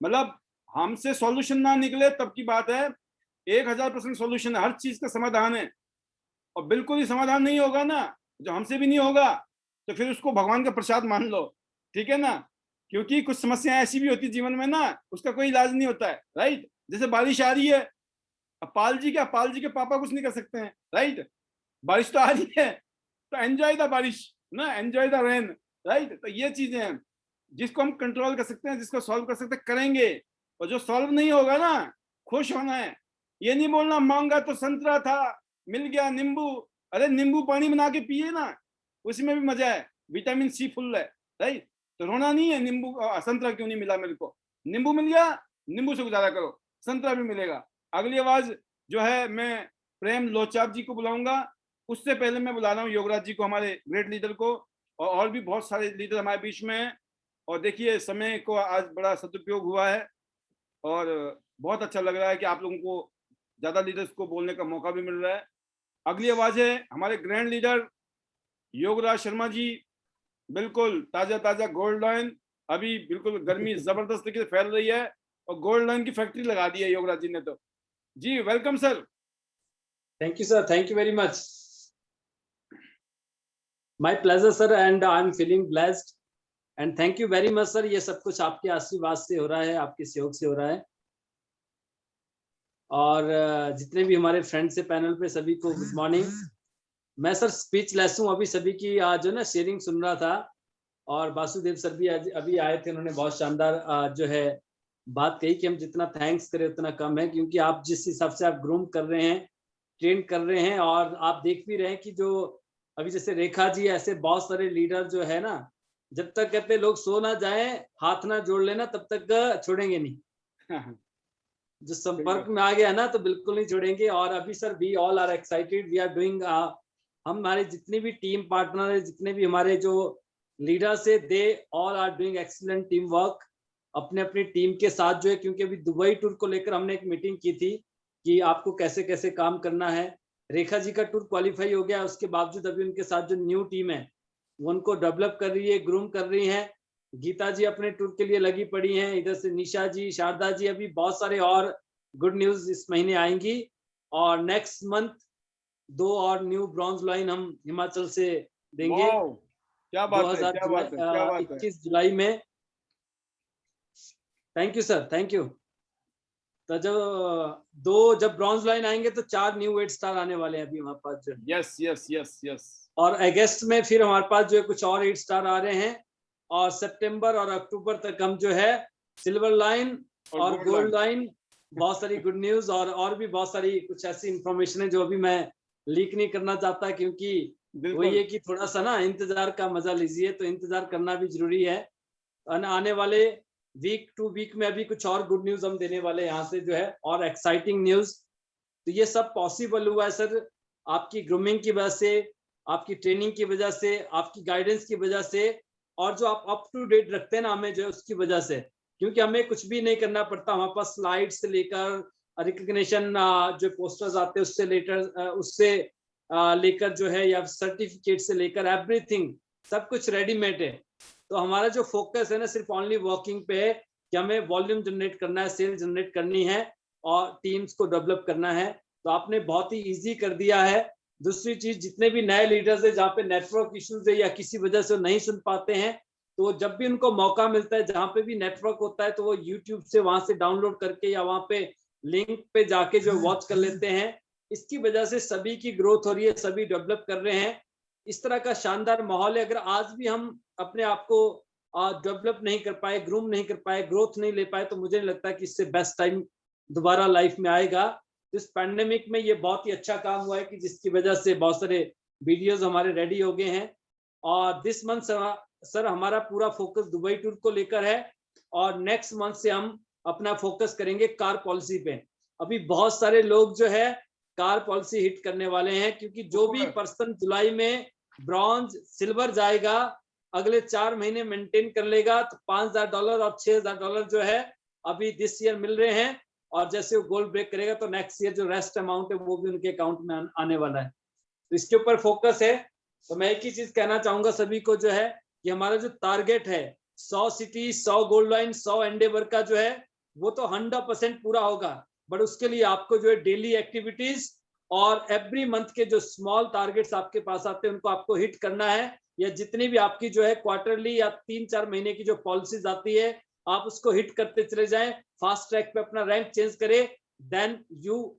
मतलब हमसे सॉल्यूशन ना निकले तब की बात है, 1000% सॉल्यूशन है, हर चीज का समाधान है। और बिल्कुल ही समाधान नहीं होगा ना, जो हमसे भी नहीं होगा, तो फिर उसको भगवान का प्रसाद मान लो, ठीक है ना। क्योंकि कुछ समस्याएं ऐसी भी होती जीवन में ना, उसका कोई इलाज नहीं होता है, राइट। जैसे बारिश आ रही है, अब पाल जी के पापा कुछ नहीं कर सकते हैं, राइट। बारिश तो आ रही है तो एंजॉय द बारिश ना, एंजॉय द रेन, राइट। तो ये चीजें हैं जिसको हम कंट्रोल कर सकते हैं, जिसको सॉल्व कर सकते हैं करेंगे। और जो सॉल्व नहीं होगा ना, खुश होना है, ये नहीं बोलना मांगा तो संतरा था मिल गया नींबू। अरे नींबू पानी बना के पिए ना, उसमें भी मजा है, विटामिन सी फुल है, राइट। तो रोना नहीं है नींबू संतरा क्यों नहीं मिला मेरे को, नींबू मिल गया, नींबू से गुजारा करो, संतरा भी मिलेगा। अगली आवाज जो है मैं प्रेम लोचाप जी को बुलाऊंगा, उससे पहले मैं बुला रहा हूँ योगराज जी को, हमारे ग्रेट लीडर को, और भी बहुत सारे लीडर हमारे बीच में हैं। और देखिए समय को आज बड़ा सदुपयोग हुआ है और बहुत अच्छा लग रहा है कि आप लोगों को ज्यादा लीडर्स को बोलने का मौका भी मिल रहा है। अगली आवाज है हमारे ग्रैंड लीडर योगराज शर्मा जी, बिल्कुल ताजा गोल्ड लाइन, अभी बिल्कुल गर्मी जबरदस्त तरीके से फैल रही है और गोल्ड लाइन की फैक्ट्री लगा दी है योगराज जी ने। तो जी welcome sir. Thank you sir, thank you very much. My pleasure sir, and I am feeling blessed and thank you very much sir. ये सब कुछ आपके आशीर्वाद से हो रहा है, आपके सहयोग से हो रहा है। और जितने भी हमारे फ्रेंड्स है पैनल पे, सभी को गुड मॉर्निंग। मैं सर स्पीचलेस हूँ, अभी सभी की जो ना शेयरिंग सुन रहा था और वासुदेव सर भी अभी आए थे, उन्होंने बहुत शानदार जो है बात कही कि हम जितना थैंक्स करें उतना कम है, क्योंकि आप जिस हिसाब से आप ग्रूम कर रहे हैं, ट्रेन कर रहे हैं, और आप देख भी रहे हैं कि जो अभी जैसे रेखा जी, ऐसे बहुत सारे लीडर जो है ना, जब तक कहते लोग सो ना जाए, हाथ ना जोड़ लेना, तब तक छोड़ेंगे नहीं। जो संपर्क में आ गया ना तो बिल्कुल नहीं छोड़ेंगे। और अभी sir we all are excited, we are doing, हमारे जितने भी टीम पार्टनर है, जितने भी हमारे जो लीडर्स है, they all are doing excellent team work अपने अपनी टीम के साथ जो है। क्योंकि अभी दुबई टूर को लेकर हमने एक मीटिंग की थी कि आपको कैसे कैसे काम करना है। रेखा जी का टूर क्वालिफाई हो गया, उसके बावजूद अभी उनके साथ जो न्यू टीम है वो उनको डेवलप कर रही है, ग्रूम कर रही है। गीता जी अपने टूर के लिए लगी पड़ी हैं, इधर से निशा जी, शारदा जी, अभी बहुत सारे और गुड न्यूज इस महीने आएंगी। और नेक्स्ट मंथ 2 और न्यू ब्रॉन्ज लाइन हम हिमाचल से देंगे। क्या बात है, क्या बात है, क्या बात है। 21 जुलाई में। Thank you sir, thank you. तो जब ब्रॉन्ज लाइन आएंगे तो 4 न्यू 8 स्टार आने वाले हैं अभी हमारे पास जो। Yes yes yes yes. और अगस्त में फिर हमारे पास जो है कुछ और 8 स्टार आ रहे हैं। और सितंबर और अक्टूबर तक हम जो है सिल्वर लाइन और गोल्ड लाइन, बहुत सारी गुड न्यूज और भी बहुत सारी कुछ ऐसी इंफॉर्मेशन है जो अभी मैं लीक नहीं करना चाहता, क्योंकि वही है कि थोड़ा सा ना इंतजार का मजा लीजिए, तो इंतजार करना भी जरूरी है। आने वाले वीक 2 वीक में अभी कुछ और गुड न्यूज हम देने वाले यहाँ से जो है, और एक्साइटिंग न्यूज। तो ये सब पॉसिबल हुआ है सर आपकी ग्रूमिंग की वजह से, आपकी ट्रेनिंग की वजह से, आपकी गाइडेंस की वजह से, और जो आप अप टू डेट रखते हैं ना हमें जो है उसकी वजह से। क्योंकि हमें कुछ भी नहीं करना पड़ता, हमारे पास स्लाइड से लेकर रिकग्निशन जो पोस्टर्स आते हैं उससे लेकर उससे लेकर जो है या सर्टिफिकेट से लेकर एवरीथिंग सब कुछ रेडीमेड है। तो हमारा जो फोकस है ना सिर्फ ओनली वर्किंग पे है कि हमें वॉल्यूम जनरेट करना है, सेल जनरेट करनी है और टीम्स को डेवलप करना है। तो आपने बहुत ही इजी कर दिया है। दूसरी चीज, जितने भी नए लीडर्स है जहाँ पे नेटवर्क इश्यूज है या किसी वजह से नहीं सुन पाते हैं, तो जब भी उनको मौका मिलता है, जहाँ पे भी नेटवर्क होता है, तो वो यूट्यूब से वहां से डाउनलोड करके या वहां पे लिंक पे जाके जो वॉच कर लेते हैं। इसकी वजह से सभी की ग्रोथ हो रही है, सभी डेवलप कर रहे हैं। इस तरह का शानदार माहौल है। अगर आज भी हम अपने आप को डेवलप नहीं कर पाए, ग्रूम नहीं कर पाए, ग्रोथ नहीं ले पाए, तो मुझे नहीं लगता कि इससे बेस्ट टाइम दोबारा लाइफ में आएगा। इस पैंडेमिक में ये बहुत ही अच्छा काम हुआ है कि जिसकी वजह से बहुत सारे वीडियोस हमारे रेडी हो गए हैं। और दिस मंथ सर हमारा पूरा फोकस दुबई टूर को लेकर है और नेक्स्ट मंथ से हम अपना फोकस करेंगे कार पॉलिसी पे। अभी बहुत सारे लोग जो है कार पॉलिसी हिट करने वाले हैं, क्योंकि जो भी पर्सन जुलाई में ब्रॉन्ज सिल्वर जाएगा, अगले 4 महीने मेंटेन कर लेगा, तो $5,000 और $6,000 जो है अभी दिस ईयर मिल रहे हैं। और जैसे वो गोल्ड ब्रेक करेगा तो नेक्स्ट ईयर जो रेस्ट अमाउंट है वो भी उनके अकाउंट में आने वाला है। तो इसके ऊपर फोकस है। तो मैं एक ही चीज कहना चाहूंगा सभी को जो है कि हमारा जो टारगेट है 100 सिटी, 100 गोल्ड लाइन, 100 एंडेवर का जो है वो तो 100% पूरा होगा। बट उसके लिए आपको जो है डेली एक्टिविटीज और एवरी मंथ के जो स्मॉल टारगेट्स आपके पास आते हैं उनको आपको हिट करना है। या जितनी भी आपकी जो है क्वार्टरली या 3-4 महीने की जो पॉलिसीज आती है आप उसको हिट करते चले जाएं, फास्ट ट्रैक पे अपना रैंक चेंज करें, देन यू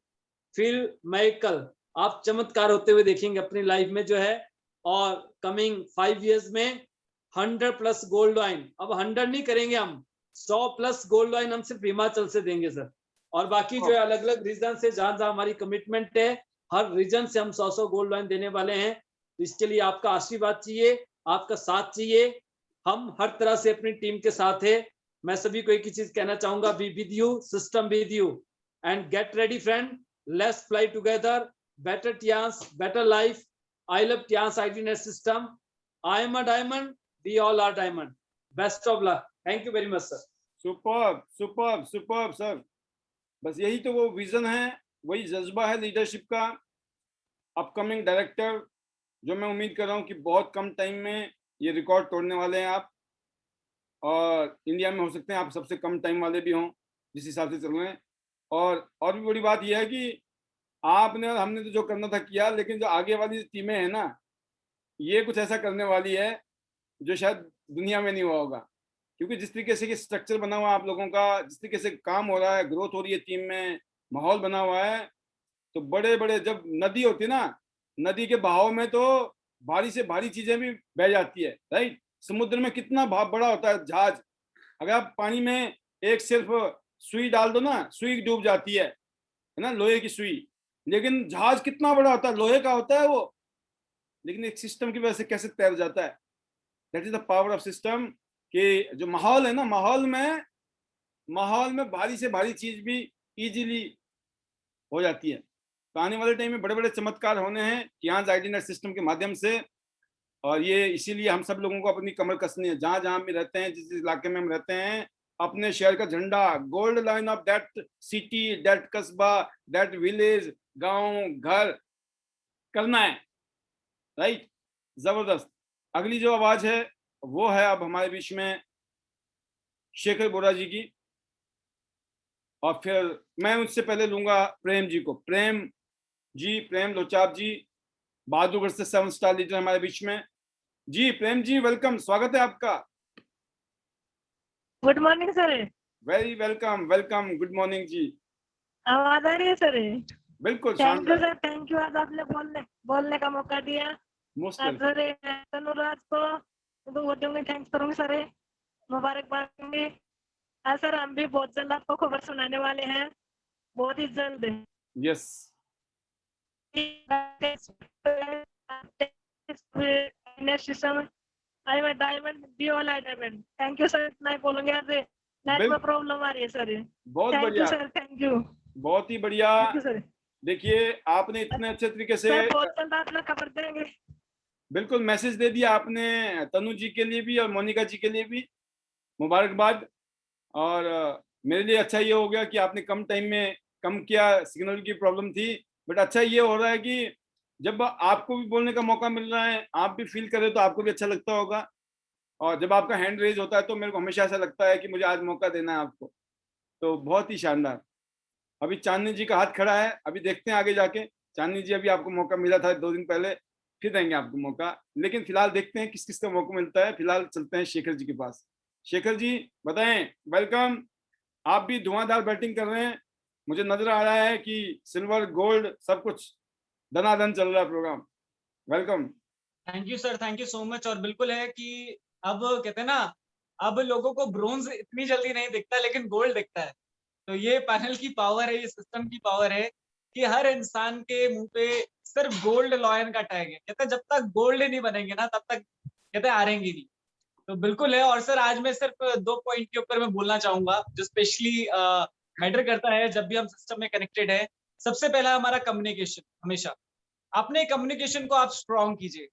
फील मिरेकल। आप चमत्कार होते हुए देखेंगे अपनी लाइफ में जो है। और कमिंग 5 इयर्स में 100+ गोल्ड लाइन, अब 100 नहीं करेंगे हम, 100+ गोल्ड लाइन हम सिर्फ हिमाचल से देंगे सर। और बाकी जो है अलग अलग रीजन से जहां जहां हमारी कमिटमेंट है, हर रीजन से हम 100 गोल्ड लाइन देने वाले हैं। तो इसके लिए आपका आशीर्वाद चाहिए, आपका साथ चाहिए। हम हर तरह से अपनी टीम के साथ है। मैं सभी को एक ही चीज कहना चाहूंगा, be with you, system with you, and get ready friend, let's fly together, better Tiens, better life. I love Tiens IT net system. I am a diamond, we all are diamond. Best of luck. Thank you very much sir. Superb superb superb sir. बस यही तो वो vision है, वही जज्बा है leadership का। Upcoming director जो मैं उम्मीद कर रहा हूँ कि बहुत कम टाइम में ये रिकॉर्ड तोड़ने वाले हैं आप, और इंडिया में हो सकते हैं आप सबसे कम टाइम वाले भी हों जिस हिसाब से चल रहे हैं। और भी बड़ी बात यह है कि आपने और हमने तो जो करना था किया, लेकिन जो आगे वाली टीमें हैं ना, ये कुछ ऐसा करने वाली है जो शायद दुनिया में नहीं हुआ होगा। क्योंकि जिस तरीके से स्ट्रक्चर बना हुआ है आप लोगों का, जिस तरीके से काम हो रहा है, ग्रोथ हो रही है टीम में, माहौल बना हुआ है, तो बड़े बड़े जब नदी होती है ना, नदी के बहाव में तो भारी से भारी चीजें भी बह जाती है, राइट। समुद्र में कितना बड़ा होता है जहाज, अगर आप पानी में एक सिर्फ सुई डाल दो ना, सुई डूब जाती है ना, लोहे की सुई। लेकिन जहाज कितना बड़ा होता है, लोहे का होता है वो, लेकिन एक सिस्टम की वजह से कैसे तैर जाता है। That is the power of system. कि जो माहौल है ना, माहौल में भारी से भारी चीज भी इजीली हो जाती है। तो आने वाले टाइम में बड़े बड़े चमत्कार होने हैं टियांस आईटी नेट सिस्टम के माध्यम से। और ये इसीलिए हम सब लोगों को अपनी कमर कसनी है, जहां जहां भी रहते हैं, जिस इलाके में हम रहते हैं, अपने शहर का झंडा, gold line of that city, that कस्बा, दैट विलेज, गांव, घर करना है, राइट। जबरदस्त। अगली जो आवाज है वो है अब हमारे बीच में शेखर बोरा जी की, और फिर मैं उससे पहले लूंगा प्रेम जी को। प्रेम जी, प्रेम लोचाप जी, बहादुरगढ़ से 7 स्टार लीडर हमारे बीच में। जी प्रेम जी, वेलकम, स्वागत है आपका। Good morning sir. Very welcome, welcome, good morning जी। आवाज आ रही है सर? बिल्कुल, thank you sir, thank you. आज आपने बोलने का मौका दिया। मोस्ट सर तनुराज को तो वो दूंगी, थैंक्स करूंगी सर, मुबारकबाद दूंगी। हाँ सर, हम भी बहुत जल्द आपको खबर सुनाने वाले हैं, बहुत ही जल्द। यस। थैंक यू सर, इतना ही बोलूंगे। आज नेट में प्रॉब्लम आ रही है सर। बहुत बढ़िया सर, थैंक यू, बहुत ही बढ़िया। सर। देखिए आपने इतने अच्छे तरीके से बहुत जल्द आपने खबर देंगे। बिल्कुल मैसेज दे दिया आपने, तनु जी के लिए भी और मोनिका जी के लिए भी मुबारकबाद। और मेरे लिए अच्छा ये हो गया कि आपने कम टाइम में कम किया, सिग्नल की प्रॉब्लम थी, बट अच्छा ये हो रहा है कि जब आपको भी बोलने का मौका मिल रहा है, आप भी फील कर रहे हो, तो आपको भी अच्छा लगता होगा। और जब आपका हैंड रेज होता है तो मेरे को हमेशा ऐसा लगता है कि मुझे आज मौका देना है आपको। तो बहुत ही शानदार। अभी चांदनी जी का हाथ खड़ा है, अभी देखते हैं आगे जाके। चांदनी जी, अभी आपको मौका मिला था 2 दिन पहले, फिर देंगे आपको मौका, लेकिन फिलहाल देखते हैं किस किस का मौका मिलता है। फिलहाल चलते हैं शेखर जी के पास। शेखर जी बताएं, वेलकम। आप भी धुआंधार बैटिंग कर रहे हैं, मुझे नजर आ रहा है कि सिल्वर गोल्ड सब कुछ धनाधन चल रहा है program. Welcome. Thank you sir, thank you so much. और बिल्कुल है कि अब कहते हैं ना, अब लोगों को ब्रोंज इतनी जल्दी नहीं दिखता लेकिन गोल्ड दिखता है। तो ये पैनल की पावर है, ये सिस्टम की पावर है कि हर इंसान के मुंह पे सिर्फ गोल्ड लॉयन का टैग है। कहते हैं जब तक गोल्ड नहीं बनेंगे ना तब तक कहते हैं हारेंगे नहीं। तो बिल्कुल है। और सर आज मैं सिर्फ 2 पॉइंट के ऊपर मैं बोलना चाहूंगा जो स्पेशली मैटर करता है जब भी हम सिस्टम में कनेक्टेड है। सबसे पहला हमारा कम्युनिकेशन, हमेशा अपने कम्युनिकेशन को आप स्ट्रॉन्ग कीजिए।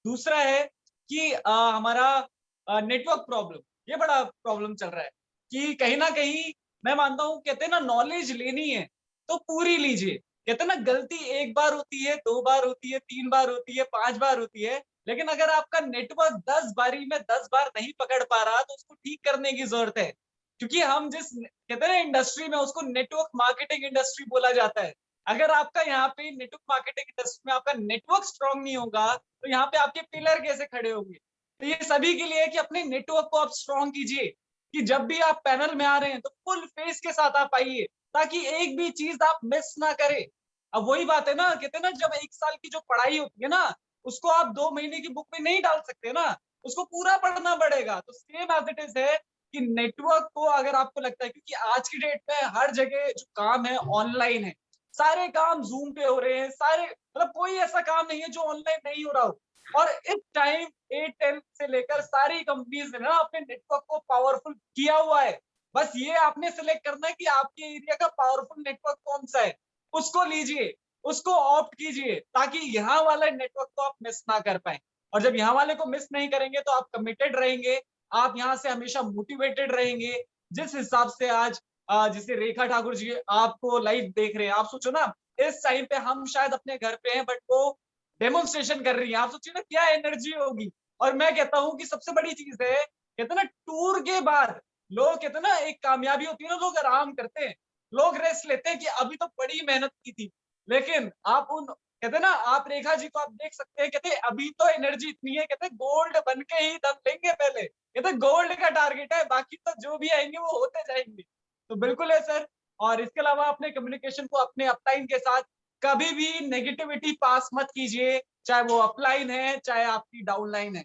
दूसरा है कि हमारा नेटवर्क प्रॉब्लम, ये बड़ा प्रॉब्लम चल रहा है कि कहीं ना कहीं मैं मानता हूँ, कहते हैं ना नॉलेज लेनी है तो पूरी लीजिए। कहते हैं ना गलती 1 बार होती है, 2 बार होती है, 3 बार होती है, 5 बार होती है, लेकिन अगर आपका नेटवर्क 10 बारी में 10 बार नहीं पकड़ पा रहा तो उसको ठीक करने की जरूरत है। क्योंकि हम जिस कहते हैं ना इंडस्ट्री में, उसको नेटवर्क मार्केटिंग इंडस्ट्री बोला जाता है। अगर आपका यहाँ पे नेटवर्क मार्केटिंग इंडस्ट्री में आपका नेटवर्क स्ट्रांग नहीं होगा तो यहाँ पे आपके पिलर कैसे खड़े होंगे। तो ये सभी के लिए है कि अपने नेटवर्क को आप स्ट्रांग कीजिए कि जब भी आप पैनल में आ रहे हैं तो फुल फेस के साथ आप आइए ताकि एक भी चीज आप मिस ना करें। अब वही बात है ना, कहते हैं ना जब 1 साल की जो पढ़ाई होती है ना उसको आप 2 महीने की बुक में नहीं डाल सकते ना, उसको पूरा पढ़ना पड़ेगा। तो सेम एज इट इज है कि नेटवर्क को अगर आपको लगता है, क्योंकि आज की डेट में हर जगह जो काम है ऑनलाइन है, सारे काम जूम पे हो रहे हैं, सारे मतलब कोई ऐसा काम नहीं है जो ऑनलाइन नहीं हो रहा हो। और इस टाइम एयरटेल से लेकर सारी कंपनीज ने ना अपने नेटवर्क को पावरफुल किया हुआ है। बस ये आपने सिलेक्ट करना है कि आपके एरिया का पावरफुल नेटवर्क कौन सा है, उसको लीजिए, उसको ऑप्ट कीजिए ताकि यहाँ वाले नेटवर्क को आप मिस ना कर पाए। और जब यहाँ वाले को मिस नहीं करेंगे तो आप कमिटेड रहेंगे, आप यहाँ से हमेशा मोटिवेटेड रहेंगे। जिस हिसाब से आज जैसे रेखा ठाकुर जी आपको लाइव देख रहे हैं, आप सोचो ना इस टाइम पे हम शायद अपने घर पे हैं बट वो डेमोन्स्ट्रेशन कर रही है, आप सोचिए ना क्या एनर्जी होगी। और मैं कहता हूँ कि सबसे बड़ी चीज है, कहते हैं ना टूर के बाद लोग कहते हैं ना एक कामयाबी होती है ना, लोग आराम करते हैं, लोग रेस्ट लेते हैं कि अभी तो बड़ी मेहनत की थी। लेकिन आप उन कहते हैं ना, आप रेखा जी को आप देख सकते हैं, कहते हैं अभी तो एनर्जी इतनी है, कहते हैं गोल्ड बन के ही दम लेंगे पहले, कहते हैं गोल्ड का टारगेट है, बाकी तो जो भी आएंगे वो होते जाएंगे। तो बिल्कुल है सर। और इसके अलावा अपने कम्युनिकेशन को अपने अपलाइन के साथ कभी भी नेगेटिविटी पास मत कीजिए, चाहे वो अपलाइन है चाहे आपकी डाउनलाइन है,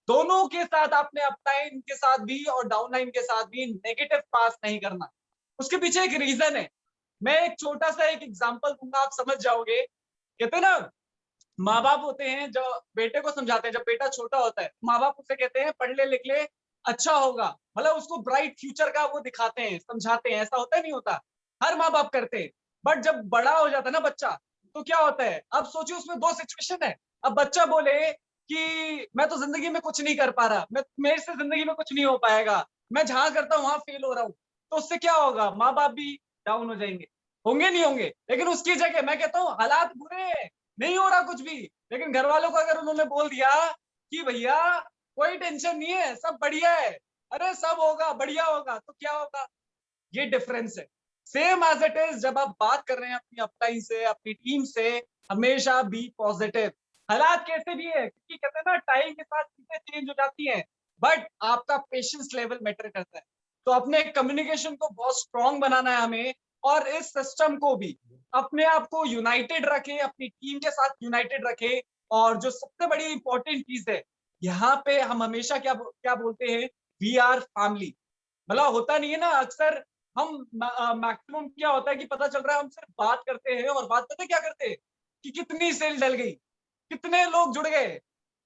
दोनों के साथ आपने अपलाइन के साथ भी और डाउनलाइन के साथ भी नेगेटिव पास नहीं करना। उसके पीछे एक रीजन है, मैं एक छोटा सा एक एग्जांपल दूंगा, आप समझ जाओगे। कहते हैं ना माँ बाप होते हैं जो बेटे को समझाते हैं, जब बेटा छोटा होता है माँ बाप उसे कहते हैं पढ़ ले लिख ले अच्छा होगा, मतलब उसको ब्राइट फ्यूचर का वो दिखाते हैं, समझाते हैं। ऐसा होता है नहीं होता, हर माँ बाप करते हैं। बट जब बड़ा हो जाता है ना बच्चा, तो क्या होता है, अब सोचिए उसमें 2 सिचुएशन है। अब बच्चा बोले कि मैं तो जिंदगी में कुछ नहीं कर पा रहा, मेरे से जिंदगी में कुछ नहीं हो पाएगा, मैं जहां करता हूँ वहां फेल हो रहा हूँ, तो उससे क्या होगा, माँ बाप भी डाउन हो जाएंगे, होंगे नहीं होंगे। लेकिन उसकी जगह मैं कहता हूँ हालात बुरे हैं, नहीं हो रहा कुछ भी, लेकिन घर वालों को अगर उन्होंने बोल दिया कि भैया कोई टेंशन नहीं है, सब बढ़िया है, अरे सब होगा, बढ़िया होगा, तो क्या होगा। ये डिफरेंस है। सेम एज इट इज जब आप बात कर रहे हैं अपनी अपलाइन से, अपनी टीम से, हमेशा बी पॉजिटिव। हालात कैसे भी है, क्योंकि कहते हैं ना टाइम के साथ चीजें चेंज हो जाती हैं, बट आपका पेशेंस लेवल मैटर करता है। तो अपने कम्युनिकेशन को बहुत स्ट्रॉन्ग बनाना है हमें, और इस सिस्टम को भी अपने आप को यूनाइटेड रखें, अपनी टीम के साथ यूनाइटेड रखें। और जो सबसे बड़ी इंपॉर्टेंट चीज है, यहाँ पे हम हमेशा क्या बोलते हैं, वी आर फैमिली। मतलब होता नहीं है ना, अक्सर हम मैक्सिमम क्या होता है कि पता चल रहा है हम सिर्फ बात करते हैं, और बात पता क्या करते हैं कि कितनी सेल डल गई, कितने लोग जुड़ गए,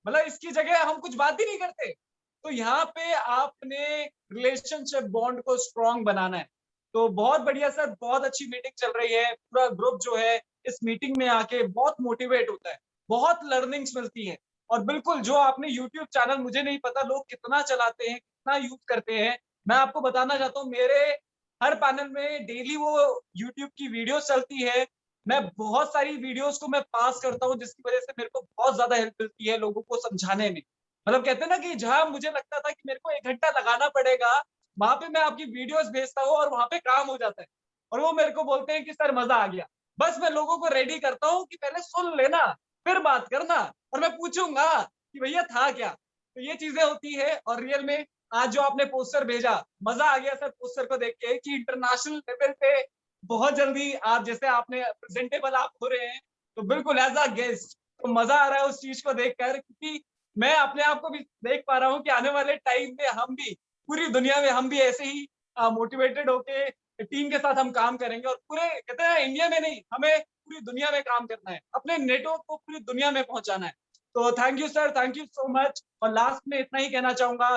मतलब इसकी जगह हम कुछ बात ही नहीं करते। तो यहाँ पे आपने रिलेशनशिप बॉन्ड को स्ट्रॉन्ग बनाना है। तो बहुत बढ़िया सर, बहुत अच्छी मीटिंग चल रही है, पूरा ग्रुप जो है इस मीटिंग में आके बहुत मोटिवेट होता है, बहुत लर्निंग्स मिलती है। और बिल्कुल जो आपने यूट्यूब चैनल, मुझे नहीं पता लोग कितना चलाते हैं, कितना यूज करते हैं, मैं आपको बताना चाहता हूँ मेरे हर पैनल में डेली वो यूट्यूब की वीडियो चलती है। मैं बहुत सारी वीडियोस को मैं पास करता हूँ, जिसकी वजह से मेरे को बहुत ज्यादा हेल्प मिलती है लोगों को समझाने में। मतलब कहते हैं ना कि जहां मुझे लगता था कि मेरे को 1 घंटा लगाना पड़ेगा, वहां पे मैं आपकी वीडियोस भेजता हूँ और वहां पे काम हो जाता है। और वो मेरे को बोलते हैं कि सर मजा आ गया। बस मैं लोगों को रेडी करता हूँ कि पहले सुन लेना, फिर बात करना, और मैं पूछूंगा कि भैया था क्या। तो ये चीजें होती है। और रियल में आज जो आपने पोस्टर भेजा, मजा आ गया सर पोस्टर को देख के कि इंटरनेशनल लेवल पे बहुत जल्दी आप जैसे आपने प्रेजेंटेबल आप हो रहे हैं। तो बिल्कुल एज अ गेस्ट तो मजा आ रहा है उस चीज को देखकर, क्योंकि मैं अपने आप को भी देख पा रहा हूँ कि आने वाले टाइम में हम भी पूरी दुनिया में हम भी ऐसे ही मोटिवेटेड होके टीम के साथ हम काम करेंगे। और पूरे कहते हैं इंडिया में नहीं, हमें पूरी दुनिया में काम करना है, अपने नेटवर्क को पूरी दुनिया में पहुंचाना है। तो thank you sir, thank you so much. और लास्ट में इतना ही कहना चाहूंगा,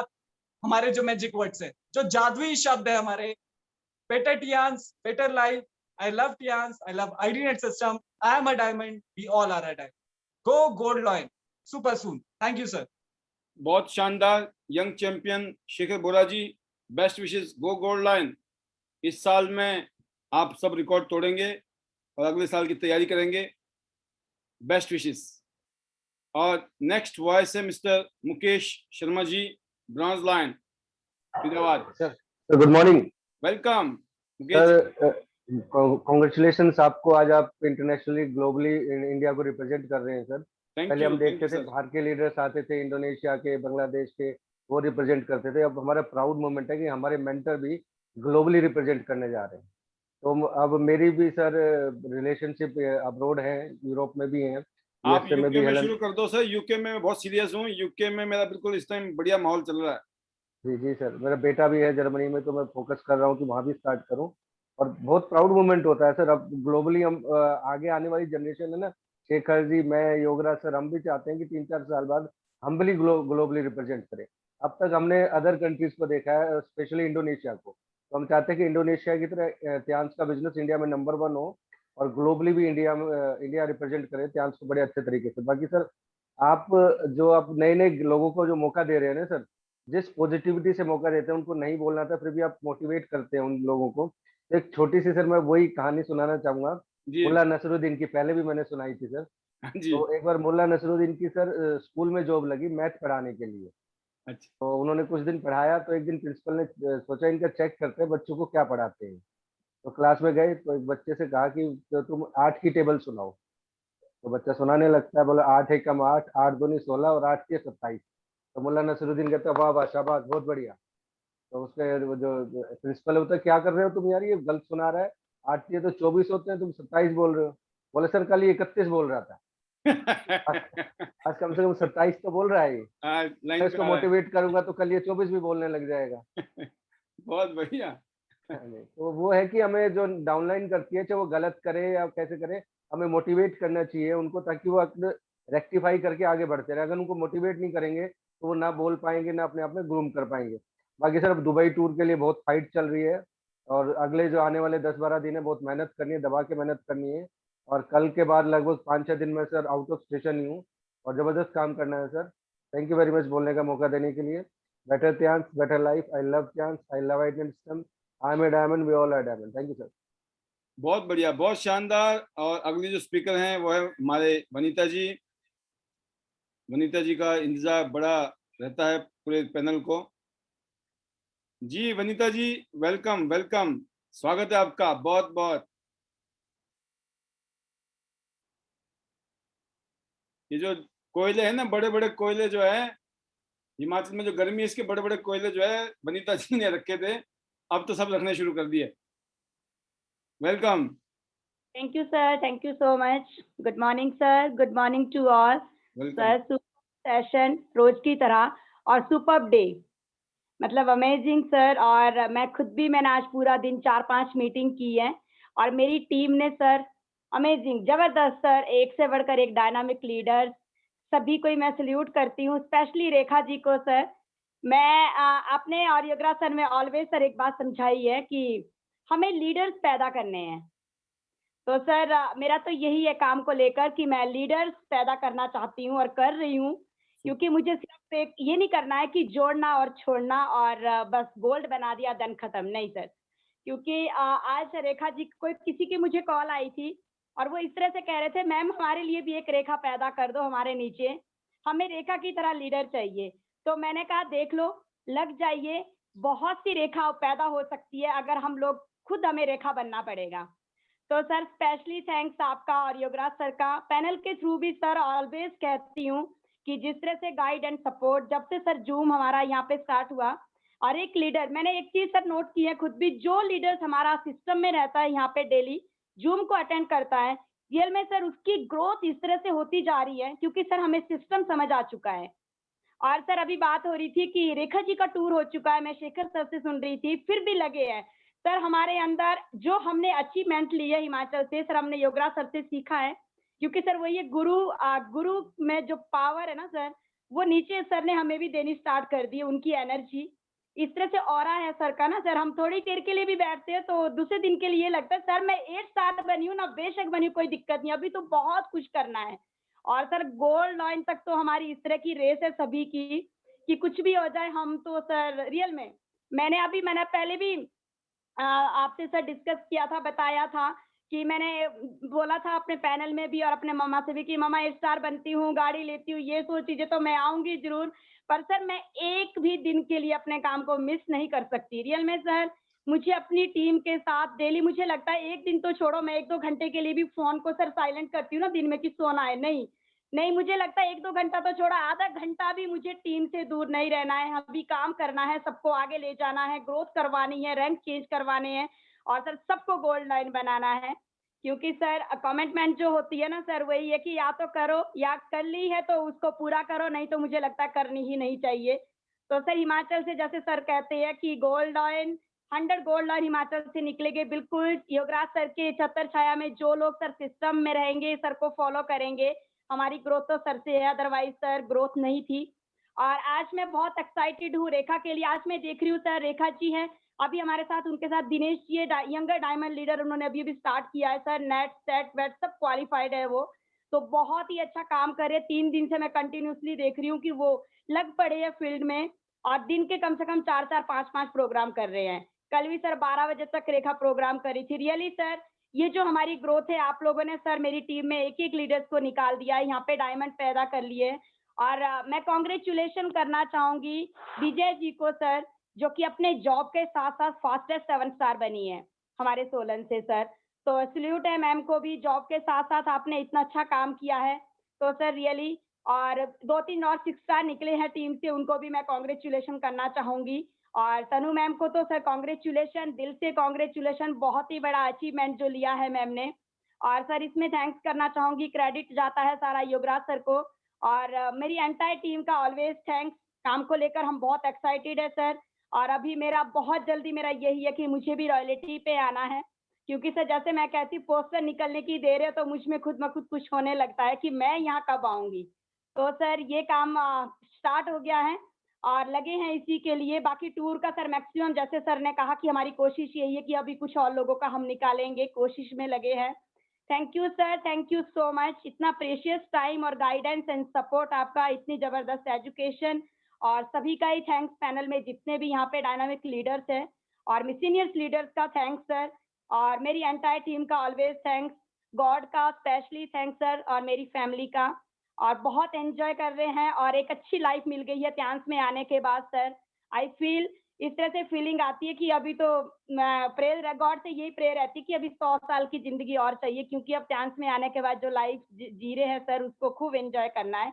हमारे जो मैजिक वर्ड्स है, जो जादुई शब्द है हमारे, better Tians, better life, I love Tians, I love IDNet system, I am a diamond, we all are a diamond. Go Gold Lion, super soon. Thank you sir. बहुत शानदार यंग चैंपियन शेखर बोरा जी, best wishes, गो gold line. इस साल में आप सब record तोड़ेंगे और अगले साल की तैयारी करेंगे। Best wishes. और नेक्स्ट वॉइस है mister Mukesh Sharma ji, bronze line, Faridabad. Sir good morning. Welcome Mukesh. Sir congratulation आपको, आज आप इंटरनेशनली ग्लोबली इंडिया को रिप्रेजेंट कर रहे हैं सर। पहले हम देखते थे बाहर के लीडर्स आते थे, इंडोनेशिया के, बांग्लादेश के, वो रिप्रेजेंट करते थे। अब हमारा प्राउड मोमेंट है कि हमारे मेंटर भी ग्लोबली रिप्रेजेंट करने जा रहे हैं। तो अब मेरी भी सर रिलेशनशिप अब्रोड है, यूरोप में भी है, आप यूएसए में भी। यूके में शुरू कर दो सर। यूके में मैं बहुत सीरियस हूँ। यूके में मेरा बिल्कुल इस टाइम बढ़िया माहौल चल रहा है। जी जी सर, मेरा बेटा भी है जर्मनी में, तो मैं फोकस कर रहा हूँ कि वहाँ भी स्टार्ट करूँ। और बहुत प्राउड मोमेंट होता है सर। अब ग्लोबली हम आगे आने वाली जनरेशन है ना, शेखर जी, मैं, योगराज सर, हम भी चाहते हैं कि 3-4 साल बाद हम भी ग्लोबली रिप्रेजेंट करें। अब तक हमने अदर कंट्रीज को देखा है, स्पेशली इंडोनेशिया को। तो हम चाहते हैं कि इंडोनेशिया की तरह त्यांश का बिजनेस इंडिया में नंबर 1 हो और ग्लोबली भी इंडिया रिप्रेजेंट करे त्यांश को बड़े अच्छे तरीके से। बाकी सर आप जो आप नए नए लोगों को जो मौका दे रहे हैं ना सर, जिस पॉजिटिविटी से मौका देते हैं, उनको नहीं बोलना था फिर भी आप मोटिवेट करते हैं उन लोगों को। एक छोटी सी सर मैं वही कहानी सुनाना चाहूंगा, मुल्ला नसरुद्दीन की, पहले भी मैंने सुनाई थी सर। तो एक बार मुल्ला नसरुद्दीन की सर स्कूल में जॉब लगी मैथ पढ़ाने के लिए। अच्छा। तो उन्होंने कुछ दिन पढ़ाया, तो एक दिन प्रिंसिपल ने सोचा इनका चेक करते हैं बच्चों को क्या पढ़ाते हैं। तो क्लास में गए तो एक बच्चे से कहा कि तो तुम 8 की टेबल सुनाओ। तो बच्चा सुनाने लगता है, बोला 8 एकम 8, 8 दूनी 16 और 8 के 27। तो मुल्ला नसरुद्दीन कहता है वाह वाह शाबाश बहुत बढ़िया। तो उसके वो जो प्रिंसिपल होता है, क्या कर रहे हो तुम यार, ये गलत सुना रहा है, 8 के तो 24 होते हैं, तुम 27 बोल रहे हो। बोले सर कल ये 31 बोल रहा था। आज कम से कम 27 तो बोल रहा है ये। मैं इसको मोटिवेट करूंगा तो कल ये 24 भी बोलने लग जाएगा। बहुत बढ़िया। तो वो है कि हमें जो डाउनलाइन करती है, चाहे वो गलत करे या कैसे करे, हमें मोटिवेट करना चाहिए उनको, ताकि वो रेक्टिफाई करके आगे बढ़ते रहे। अगर उनको मोटिवेट नहीं करेंगे तो वो ना बोल पाएंगे, ना अपने आप में ग्रूम कर पाएंगे। बाकी सर अब दुबई टूर के लिए बहुत फाइट चल रही है, और अगले जो आने वाले 10-12 दिन है बहुत मेहनत करनी है, दबा के मेहनत करनी है। और कल के बाद लगभग 5-6 दिन में सर आउट ऑफ स्टेशन ही हूँ, और जबरदस्त काम करना है sir. Thank you very much बोलने का मौका देने के लिए। Better Tiens, better life, I love Tiens, I love identity system, I am a diamond, we all are diamond. Thank you sir. बहुत बढ़िया, बहुत शानदार। और अगली जो स्पीकर हैं वो है हमारे वनीता जी। वनीता जी का इंतजार बड़ा रहता है पूरे पैनल को। जी वनीता जी, वेलकम वेलकम, स्वागत है आपका बहुत बहुत। ये जो कोयले हैं ना, बड़े बड़े कोयले जो है हिमाचल में, जो गर्मी है इसके बड़े बड़े कोयले जो है वनीता जी ने रखे थे, अब तो सब रखने शुरू कर दिए। Welcome. Thank you, sir. Thank you so much. Good morning, sir. Good morning to all. Sir, super session रोज की तरह और सुपर डे, मतलब अमेजिंग सर। और मैं खुद भी, मैंने आज पूरा दिन 4-5 मीटिंग की है, और मेरी टीम ने सर अमेजिंग, जबरदस्त सर, एक से बढ़कर एक डायनामिक लीडर, सभी को मैं सल्यूट करती हूँ, स्पेशली रेखा जी को सर। मैं आपने और योगराज सर में ऑलवेज सर एक बात समझाई है कि हमें लीडर्स पैदा करने हैं। तो सर मेरा तो यही है काम को लेकर कि मैं लीडर्स पैदा करना चाहती हूँ और कर रही हूँ, क्योंकि मुझे सिर्फ एक ये नहीं करना है कि जोड़ना और छोड़ना और बस गोल्ड बना दिया देन खत्म, नहीं सर। क्योंकि आज रेखा जी कोई किसी की मुझे कॉल आई थी और वो इस तरह से कह रहे थे, मैम हमारे लिए भी एक रेखा पैदा कर दो हमारे नीचे, हमें रेखा की तरह लीडर चाहिए। तो मैंने कहा देख लो, लग जाइए, बहुत सी रेखा पैदा हो सकती है अगर हम लोग खुद, हमें रेखा बनना पड़ेगा। तो सर स्पेशली थैंक्स आपका और योगराज सर का। पैनल के थ्रू भी सर ऑलवेज कहती हूँ कि जिस तरह से गाइड एंड सपोर्ट, जब से सर जूम हमारा यहाँ पे स्टार्ट हुआ, और एक लीडर, मैंने एक चीज सर नोट की है खुद भी, जो लीडर्स हमारा सिस्टम में रहता है यहाँ पे डेली जूम को अटेंड करता है, रियल में सर उसकी ग्रोथ इस तरह से होती जा रही है क्योंकि सर हमें सिस्टम समझ आ चुका है। और सर अभी बात हो रही थी कि रेखा जी का टूर हो चुका है, मैं शेखर सर से सुन रही थी, फिर भी लगे हैं सर हमारे अंदर जो हमने अचीवमेंट ली है हिमाचल से, सर हमने योगराज सर से सीखा है, क्योंकि सर वही गुरु में जो पावर है ना सर, वो नीचे सर ने हमें भी देनी स्टार्ट कर दी, उनकी एनर्जी इस तरह से ऑरा है सर का ना सर, हम थोड़ी देर के लिए भी बैठते हैं तो दूसरे दिन के लिए लगता है सर मैं 8 स्टार बनी हूँ ना, बेशक बनी हूँ, कोई दिक्कत नहीं, अभी तो बहुत कुछ करना है। और सर गोल्ड लाइन तक तो हमारी इस तरह की रेस है सभी की कि कुछ भी हो जाए हम तो सर रियल में, मैंने पहले भी आपसे सर डिस्कस किया था, बताया था कि मैंने बोला था अपने पैनल में भी और अपने मम्मा से भी कि मम्मा 8 स्टार बनती हूँ, गाड़ी लेती हूँ, ये सो चीजें तो मैं आऊंगी जरूर, पर सर मैं एक भी दिन के लिए अपने काम को मिस नहीं कर सकती। रियल में सर मुझे अपनी टीम के साथ डेली, मुझे लगता है एक दिन तो छोड़ो, मैं 1-2 घंटे के लिए भी फोन को सर साइलेंट करती हूँ ना दिन में कि सोना है, नहीं मुझे लगता है 1-2 घंटा तो छोड़ा, आधा घंटा भी मुझे टीम से दूर नहीं रहना है, अभी काम करना है, सबको आगे ले जाना है, ग्रोथ करवानी है, रैंक चेंज करवाने हैं और सर सबको गोल्ड लाइन बनाना है। क्योंकि सर कमिटमेंट जो होती है ना सर, वही है कि या तो करो, या कर ली है तो उसको पूरा करो, नहीं तो मुझे लगता है करनी ही नहीं चाहिए। तो सर हिमाचल से जैसे सर कहते हैं कि gold line 100 gold line Himachal से निकलेंगे, बिल्कुल योगराज सर के छत्र छाया में जो लोग सर सिस्टम में रहेंगे, सर को फॉलो करेंगे, हमारी ग्रोथ तो सर से है, अदरवाइज सर ग्रोथ नहीं थी। और आज मैं बहुत एक्साइटेड हूँ रेखा के लिए, आज मैं देख रही हूँ सर रेखा जी हैं अभी हमारे साथ, उनके साथ Dinesh ji younger diamond leader, उन्होंने अभी स्टार्ट किया है सर, नेट सेट वेट सब क्वालिफाइड है वो, तो बहुत ही अच्छा काम कर रहे हैं। 3 दिन से मैं कंटिन्यूसली देख रही हूँ कि वो लग पड़े हैं फील्ड में और दिन के कम से कम 4-4 5-5 प्रोग्राम कर रहे हैं। कल भी सर 12 बजे तक रेखा प्रोग्राम करी थी। रियली सर ये जो हमारी ग्रोथ है, आप लोगों ने सर मेरी टीम में एक लीडर्स को निकाल दिया है, यहाँ पे डायमंड पैदा कर लिए। और मैं कॉन्ग्रेचुलेशन करना चाहूंगी विजय जी को सर, जो कि अपने जॉब के साथ साथ फास्टेस्ट 7 स्टार बनी है हमारे सोलन से सर, तो सल्यूट है मैम को भी, जॉब के साथ साथ आपने इतना अच्छा काम किया है तो सर रियली। और 2-3 और 6 स्टार निकले हैं टीम से, उनको भी मैं कॉन्ग्रेचुलेशन करना चाहूंगी। और तनु मैम को तो सर कॉन्ग्रेचुलेशन, दिल से कॉन्ग्रेचुलेशन, बहुत ही बड़ा अचीवमेंट जो लिया है मैम ने। और सर इसमें थैंक्स करना चाहूंगी, क्रेडिट जाता है सारा योगराज सर को, और मेरी एंटायर टीम का ऑलवेज थैंक्स। काम को लेकर हम बहुत एक्साइटेड है सर, और अभी मेरा बहुत जल्दी मेरा यही है कि मुझे भी रॉयल्टी पे आना है, क्योंकि सर जैसे मैं कहती पोस्टर निकलने की देर है तो मुझ में खुद कुछ होने लगता है कि मैं यहाँ कब आऊंगी। तो सर ये काम स्टार्ट हो गया है और लगे हैं इसी के लिए। बाकी टूर का सर मैक्सिमम, जैसे सर ने कहा कि हमारी कोशिश यही है कि अभी कुछ और लोगों का हम निकालेंगे, कोशिश में लगे हैं। Thank you sir, thank you so much, इतना प्रेशियस टाइम और गाइडेंस एंड सपोर्ट आपका, इतनी जबरदस्त एजुकेशन, और सभी का ही थैंक्स, पैनल में जितने भी यहाँ पे डायनामिक लीडर्स हैं और मिसीनियर्स लीडर्स का थैंक्स सर, और मेरी एंटायर टीम का ऑलवेज थैंक्स, गॉड का स्पेशली थैंक्स सर, और मेरी फैमिली का। और बहुत एंजॉय कर रहे हैं और एक अच्छी लाइफ मिल गई है त्यांस में आने के बाद सर। आई फील इस तरह से फीलिंग आती है कि अभी तो प्रेयर गॉड से यही प्रेयर रहती है कि अभी 100 साल की जिंदगी और चाहिए, क्योंकि अब त्यांस में आने के बाद जो लाइफ जी रहे हैं सर उसको खूब एंजॉय करना है।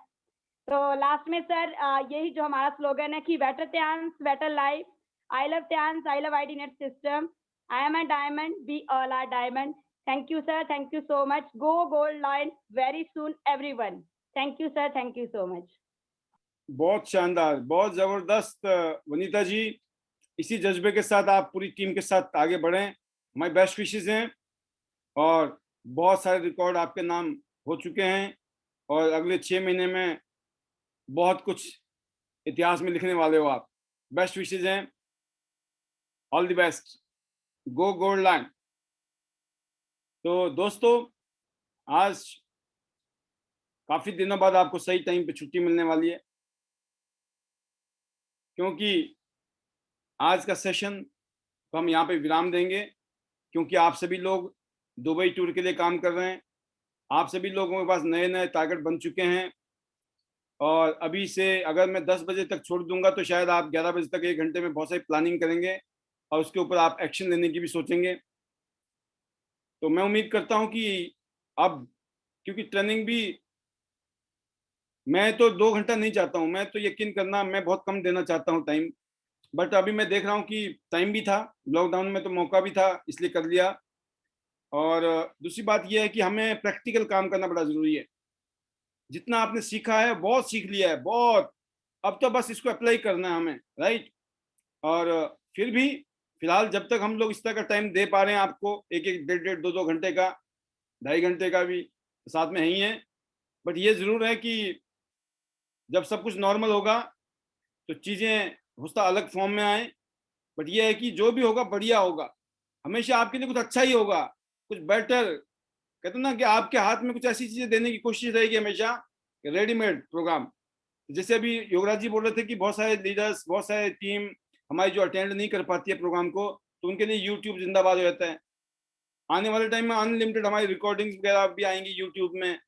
तो लास्ट में सर यही जो हमारा स्लोगन है कि better Tiens better life, I love Tiens, I love ID net system, I am a diamond, we all are diamond. Thank you sir, thank you so much, go gold line very soon everyone. Thank you sir, thank you so much. बहुत शानदार, बहुत जबरदस्त वनीता जी, इसी जज्बे के साथ आप पूरी टीम के साथ आगे बढ़ें। माय बेस्ट विशेस हैं, और बहुत सारे रिकॉर्ड आपके नाम हो चुके हैं और अगले 6 महीने में बहुत कुछ इतिहास में लिखने वाले हो आप। बेस्ट विशेस हैं, all the best, go gold line. तो दोस्तों आज काफी दिनों बाद आपको सही टाइम पे छुट्टी मिलने वाली है, क्योंकि आज का सेशन तो हम यहाँ पे विराम देंगे, क्योंकि आप सभी लोग दुबई टूर के लिए काम कर रहे हैं, आप सभी लोगों के पास नए नए टारगेट बन चुके हैं, और अभी से अगर मैं 10 बजे तक छोड़ दूंगा तो शायद आप 11 बजे तक 1 घंटे में बहुत सारी प्लानिंग करेंगे और उसके ऊपर आप एक्शन लेने की भी सोचेंगे। तो मैं उम्मीद करता हूं कि अब, क्योंकि ट्रेनिंग भी मैं तो 2 घंटा नहीं चाहता हूं, मैं तो यकीन करना मैं बहुत कम देना चाहता हूं टाइम, बट अभी मैं देख रहा हूं कि टाइम भी था, लॉकडाउन में तो मौका भी था, इसलिए कर लिया। और दूसरी बात यह है कि हमें प्रैक्टिकल काम करना बड़ा जरूरी है। जितना आपने सीखा है बहुत सीख लिया है, बहुत, अब तो बस इसको अप्लाई करना है हमें, राइट। और फिर भी फिलहाल जब तक हम लोग इस तरह का टाइम दे पा रहे हैं आपको, एक एक 1.5 2 घंटे का, 2.5 घंटे का भी साथ में ही है, बट ये जरूर है कि जब सब कुछ नॉर्मल होगा तो चीजें होता अलग फॉर्म में आए, बट ये है कि जो भी होगा बढ़िया होगा, हमेशा आपके लिए कुछ अच्छा ही होगा, कुछ बेटर। कहते ना कि आपके हाथ में कुछ ऐसी चीजें देने की कोशिश रहेगी हमेशा, रेडीमेड प्रोग्राम। जैसे अभी योगराज जी बोल रहे थे कि बहुत सारे लीडर्स, बहुत सारे टीम हमारी जो अटेंड नहीं कर पाती है प्रोग्राम को, तो उनके लिए यूट्यूब जिंदाबाद हो जाता है। आने वाले टाइम में अनलिमिटेड हमारी रिकॉर्डिंग्स वगैरह भी आएंगी यूट्यूब में।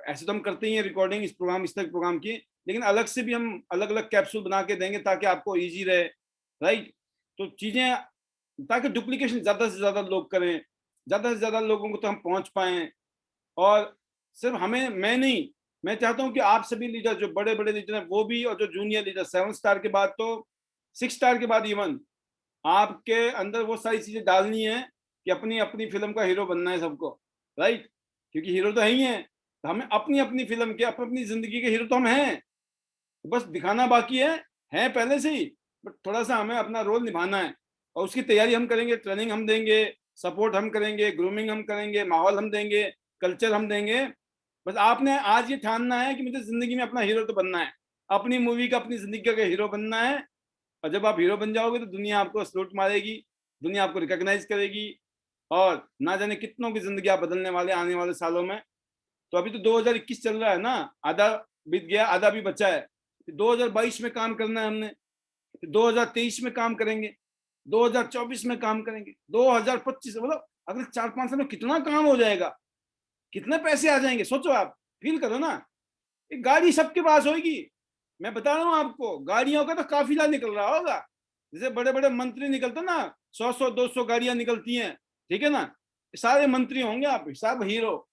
ऐसे तो हम करते ही हैं रिकॉर्डिंग इस प्रोग्राम, इस तरह प्रोग्राम की, लेकिन अलग से भी हम अलग अलग कैप्सूल बना के देंगे ताकि आपको ईजी रहे, राइट। तो चीजें, ताकि डुप्लीकेशन ज्यादा से ज्यादा लोग करें, ज्यादा से ज्यादा लोगों को तो हम पहुंच पाए। और सिर्फ हमें, मैं नहीं, मैं चाहता हूं कि आप सभी लीडर, जो बड़े बड़े लीडर हैं वो भी, और जो जूनियर लीडर 7 स्टार के बाद तो 6 स्टार के बाद इवन, आपके अंदर वो सारी चीजें डालनी है कि अपनी अपनी फिल्म का हीरो बनना है सबको, राइट। क्योंकि हीरो तो है ही है, तो हमें अपनी अपनी फिल्म के, अपनी अपनी जिंदगी के हीरो तो हम हैं, बस दिखाना बाकी है पहले से ही, बट थोड़ा सा हमें अपना रोल निभाना है, और उसकी तैयारी हम करेंगे, ट्रेनिंग हम देंगे, सपोर्ट हम करेंगे, ग्रूमिंग हम करेंगे, माहौल हम देंगे, कल्चर हम देंगे। बस आपने आज ये ठानना है कि मुझे जिंदगी में अपना हीरो तो बनना है, अपनी मूवी का, अपनी जिंदगी का हीरो बनना है। और जब आप हीरो बन जाओगे तो दुनिया आपको सलूट मारेगी, दुनिया आपको रिकॉग्नाइज करेगी, और ना जाने कितनों की जिंदगी आप बदलने वाले आने वाले सालों में। तो अभी तो 2021 चल रहा है ना, आधा बीत गया, आधा भी बचा है। 2022 में काम करना है हमने, 2023 में काम करेंगे, 2024 में काम करेंगे, 2025, मतलब अगले 4-5 साल में कितना काम हो जाएगा, कितने पैसे आ जाएंगे, सोचो आप, फील करो ना। एक गाड़ी सबके पास होगी, मैं बता रहा हूँ आपको, गाड़ियों का तो काफिला निकल रहा होगा, जैसे बड़े बड़े मंत्री निकलते ना, 100-200 गाड़ियां निकलती हैं, ठीक है ना, सारे मंत्री होंगे, आप सब हीरो,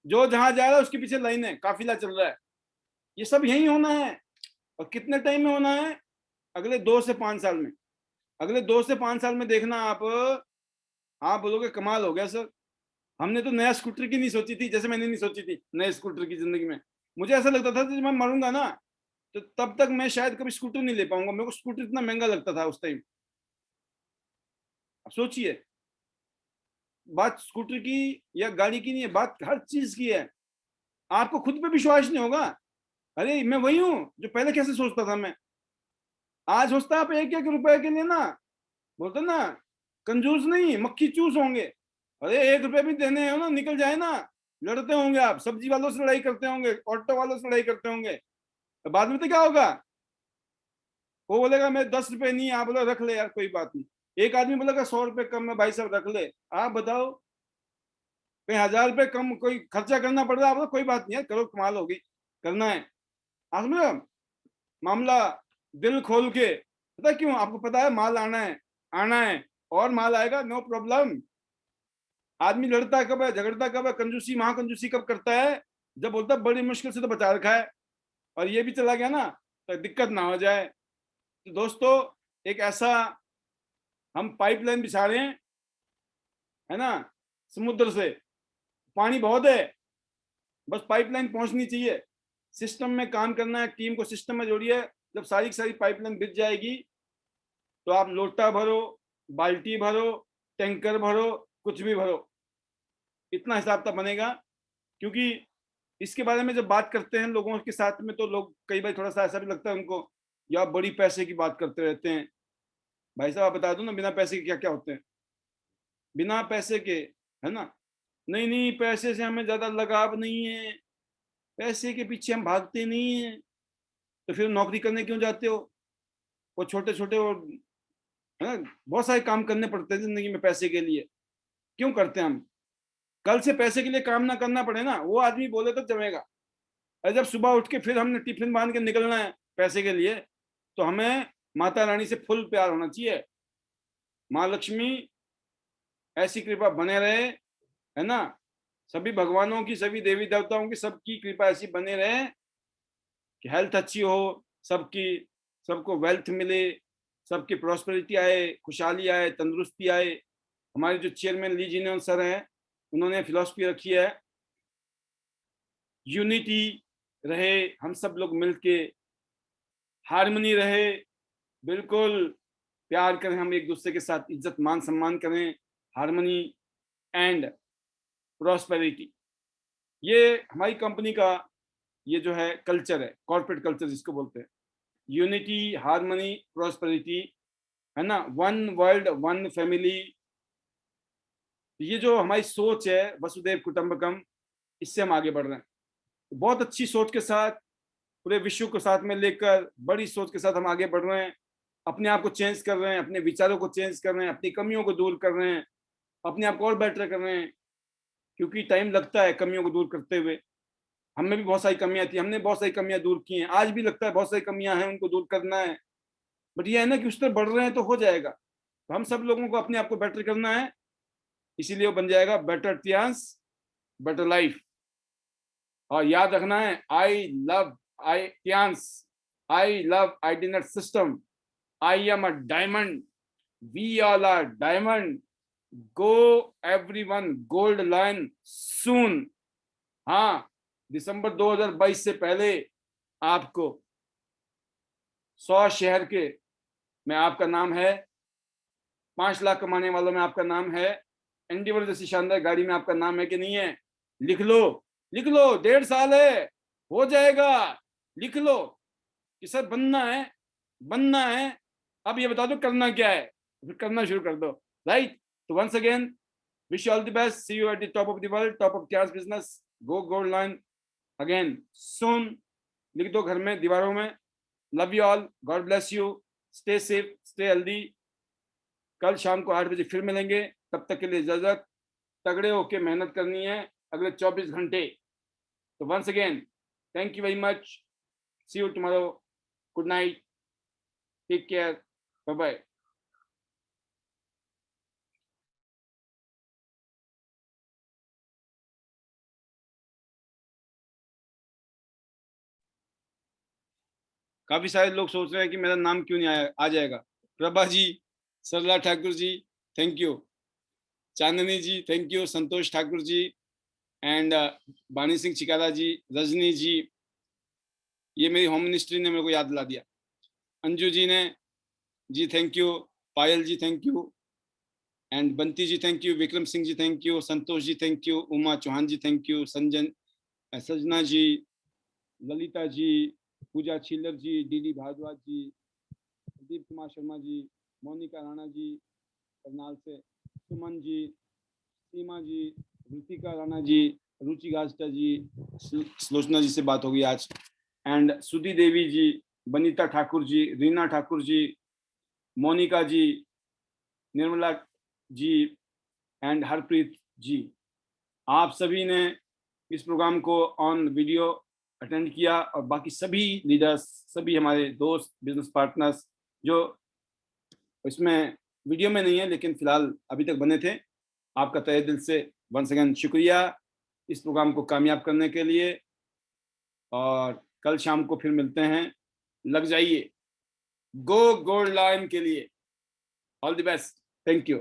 जो जहां जा रहा है उसके पीछे लाइन है, काफिला चल रहा है। ये सब यही होना है, और कितने टाइम में होना है, अगले 2 से 5 साल में। अगले 2 से 5 साल में देखना आप बोलोगे कमाल हो गया सर, हमने तो नया स्कूटर की नहीं सोची थी, जैसे मैंने नहीं सोची थी नए स्कूटर की जिंदगी में। मुझे ऐसा लगता था जब मैं मरूंगा ना, तो तब तक मैं शायद कभी स्कूटर नहीं ले पाऊंगा, मेरे को स्कूटर इतना महंगा लगता था उस टाइम। अब सोचिए, बात स्कूटर की या गाड़ी की नहीं है, बात हर चीज की है। आपको खुद पे विश्वास नहीं होगा, अरे मैं वही हूं जो पहले कैसे सोचता था मैं, आज सोचता आप 1-1 रुपए के लिए ना, बोलते ना कंजूस नहीं, मक्खी चूस होंगे। अरे 1 रुपए भी देने हो ना, निकल जाए ना, लड़ते होंगे आप, सब्जी वालों से लड़ाई करते होंगे, ऑटो वालों से लड़ाई करते होंगे, तो बाद में तो क्या होगा, वो बोलेगा मैं 10 रुपए नहीं, आप बोलो रख ले यार कोई बात नहीं। एक आदमी बोलेगा 100 रुपए कम है भाई साहब रख ले, आप बताओ, कहीं 1000 रुपए कम कोई खर्चा करना पड़ रहा है, आप बोलो कोई बात नहीं है, करो, कमाल होगी, करना है। आप समझ, मामला दिल खोल के, पता क्यों, आपको पता है माल आना है, और माल आएगा, नो प्रॉब्लम। आदमी लड़ता कब है, झगड़ता कब है, कंजूसी महाकंजूसी कब करता है, जब बोलता है बड़ी मुश्किल से तो बचा रखा है, और ये भी चला गया ना तो दिक्कत ना हो जाए। तो दोस्तों, एक ऐसा हम पाइपलाइन बिछा रहे हैं, है ना, समुद्र से पानी बहुत है, बस पाइपलाइन पहुंचनी चाहिए, सिस्टम में काम करना है, टीम को सिस्टम में जोड़िए। जब सारी की सारी पाइपलाइन बिछ जाएगी तो आप लोटा भरो, बाल्टी भरो, टैंकर भरो, कुछ भी भरो, इतना हिसाब तक बनेगा। क्योंकि इसके बारे में जब बात करते हैं लोगों के साथ में, तो लोग कई बार थोड़ा सा ऐसा भी लगता है उनको, या बड़ी पैसे की बात करते रहते हैं। भाई साहब बता दो ना, बिना पैसे के क्या क्या होते हैं, बिना पैसे के, है ना, नहीं नहीं पैसे से हमें ज्यादा लगाव नहीं है, पैसे के पीछे हम भागते नहीं है, तो फिर नौकरी करने क्यों जाते हो, वो छोटे छोटे वो, है ना, बहुत सारे काम करने पड़ते हैं जिंदगी में पैसे के लिए, क्यों करते हैं हम, कल से पैसे के लिए काम ना करना पड़े ना, वो आदमी बोले तो जमेगा। और जब सुबह उठ के फिर हमने टिफिन बांध के निकलना है पैसे के लिए, तो हमें माता रानी से फुल प्यार होना चाहिए। माँ लक्ष्मी ऐसी कृपा बने रहे, है ना, सभी भगवानों की, सभी देवी देवताओं की, सबकी कृपा ऐसी बने रहे कि हेल्थ अच्छी हो सबकी, सबको वेल्थ मिले, सबकी प्रॉस्पेरिटी आए, खुशहाली आए, तंदुरुस्ती आए। हमारे जो चेयरमैन ली जीने सर हैं, उन्होंने फिलॉसफी रखी है, यूनिटी रहे, हम सब लोग मिलके, हार्मनी रहे, बिल्कुल प्यार करें हम एक दूसरे के साथ, इज्जत मान सम्मान करें, हार्मनी एंड प्रॉस्पेरिटी। ये हमारी कंपनी का ये जो है कल्चर है, कॉर्पोरेट कल्चर जिसको बोलते हैं, यूनिटी, हार्मनी, प्रॉस्पेरिटी, है ना, वन वर्ल्ड वन फैमिली। ये जो हमारी सोच है वसुधैव कुटुंबकम, इससे हम आगे बढ़ रहे हैं। बहुत अच्छी सोच के साथ, पूरे विश्व को साथ में लेकर, बड़ी सोच के साथ हम आगे बढ़ रहे हैं। अपने आप को चेंज कर रहे हैं, अपने विचारों को चेंज कर रहे हैं, अपनी कमियों को दूर कर रहे हैं, अपने आप को और बेटर कर रहे हैं, क्योंकि टाइम लगता है कमियों को दूर करते हुए। हमें भी बहुत सारी कमियां थी, हमने बहुत सारी कमियां दूर की हैं, आज भी लगता है बहुत सारी कमियां हैं, उनको दूर करना है। बट ये है ना कि उस तरह बढ़ रहे हैं तो हो जाएगा। तो हम सब लोगों को अपने आप को बेटर करना है, इसीलिए वो बन जाएगा बेटर टियांस बेटर लाइफ। और याद रखना है, I love Tiens, I love ID net system, I am a diamond, we all are diamond, go everyone gold line soon. हाँ, दिसंबर 2022 से पहले आपको 100 शहर के में आपका नाम है, 5 लाख कमाने वालों में आपका नाम है, एंडीवर जैसी शानदार गाड़ी में आपका नाम है कि नहीं है? लिख लो, लिख लो, 1.5 साल है, हो जाएगा। लिख लो कि सर बनना है, बनना है। अब ये बता दो करना क्या है, फिर करना शुरू कर दो, राइट? तो once again wish you all the best, see you at the top of the world, top of Tiens business, go gold line again soon. लिख दो घर में, दीवारों में। Love you all, God bless you, stay safe, stay healthy. कल शाम को 8 बजे फिर मिलेंगे, तब तक के लिए इजाजत। तगड़े होके मेहनत करनी है अगले 24 घंटे। तो once again thank you very much, see you tomorrow, good night, take care, bye bye. काफी सारे लोग सोच रहे हैं कि मेरा नाम क्यों नहीं आया, आ जाएगा। Prabha ji, Sarla Thakur ji, thank you. Chandni ji, thank you. Santosh Thakur ji and Bani Singh चिकारा जी, रजनी जी, ये मेरी होम मिनिस्ट्री ने मेरे को याद दिला दिया। अंजू जी ने जी thank you, Payal ji thank you, and Banti ji thank you, Vikram Singh ji thank you, Santosh ji thank you, Uma Chauhan ji thank you, Sanjan, Sajna ji, Lalita ji, Pooja Chhillar ji, DD Bhardwaj ji, Pradeep Kumar Sharma ji, Monika Rana ji Karnal से, सुमन जी, सीमा जी, ऋतिका राणा जी, रुचि गास्टा जी, सुलोचना जी से बात होगी आज, एंड सुधी देवी जी, बनीता ठाकुर जी, रीना ठाकुर जी, मोनिका जी, निर्मला जी एंड हरप्रीत जी। आप सभी ने इस प्रोग्राम को ऑन वीडियो अटेंड किया, और बाकी सभी लीडर्स, सभी हमारे दोस्त, बिजनेस पार्टनर्स जो इसमें वीडियो में नहीं है लेकिन फिलहाल अभी तक बने थे, आपका तहे दिल से वंस अगेन शुक्रिया इस प्रोग्राम को कामयाब करने के लिए। और कल शाम को फिर मिलते हैं, लग जाइए गो गोल्ड लाइन के लिए। All the best, thank you.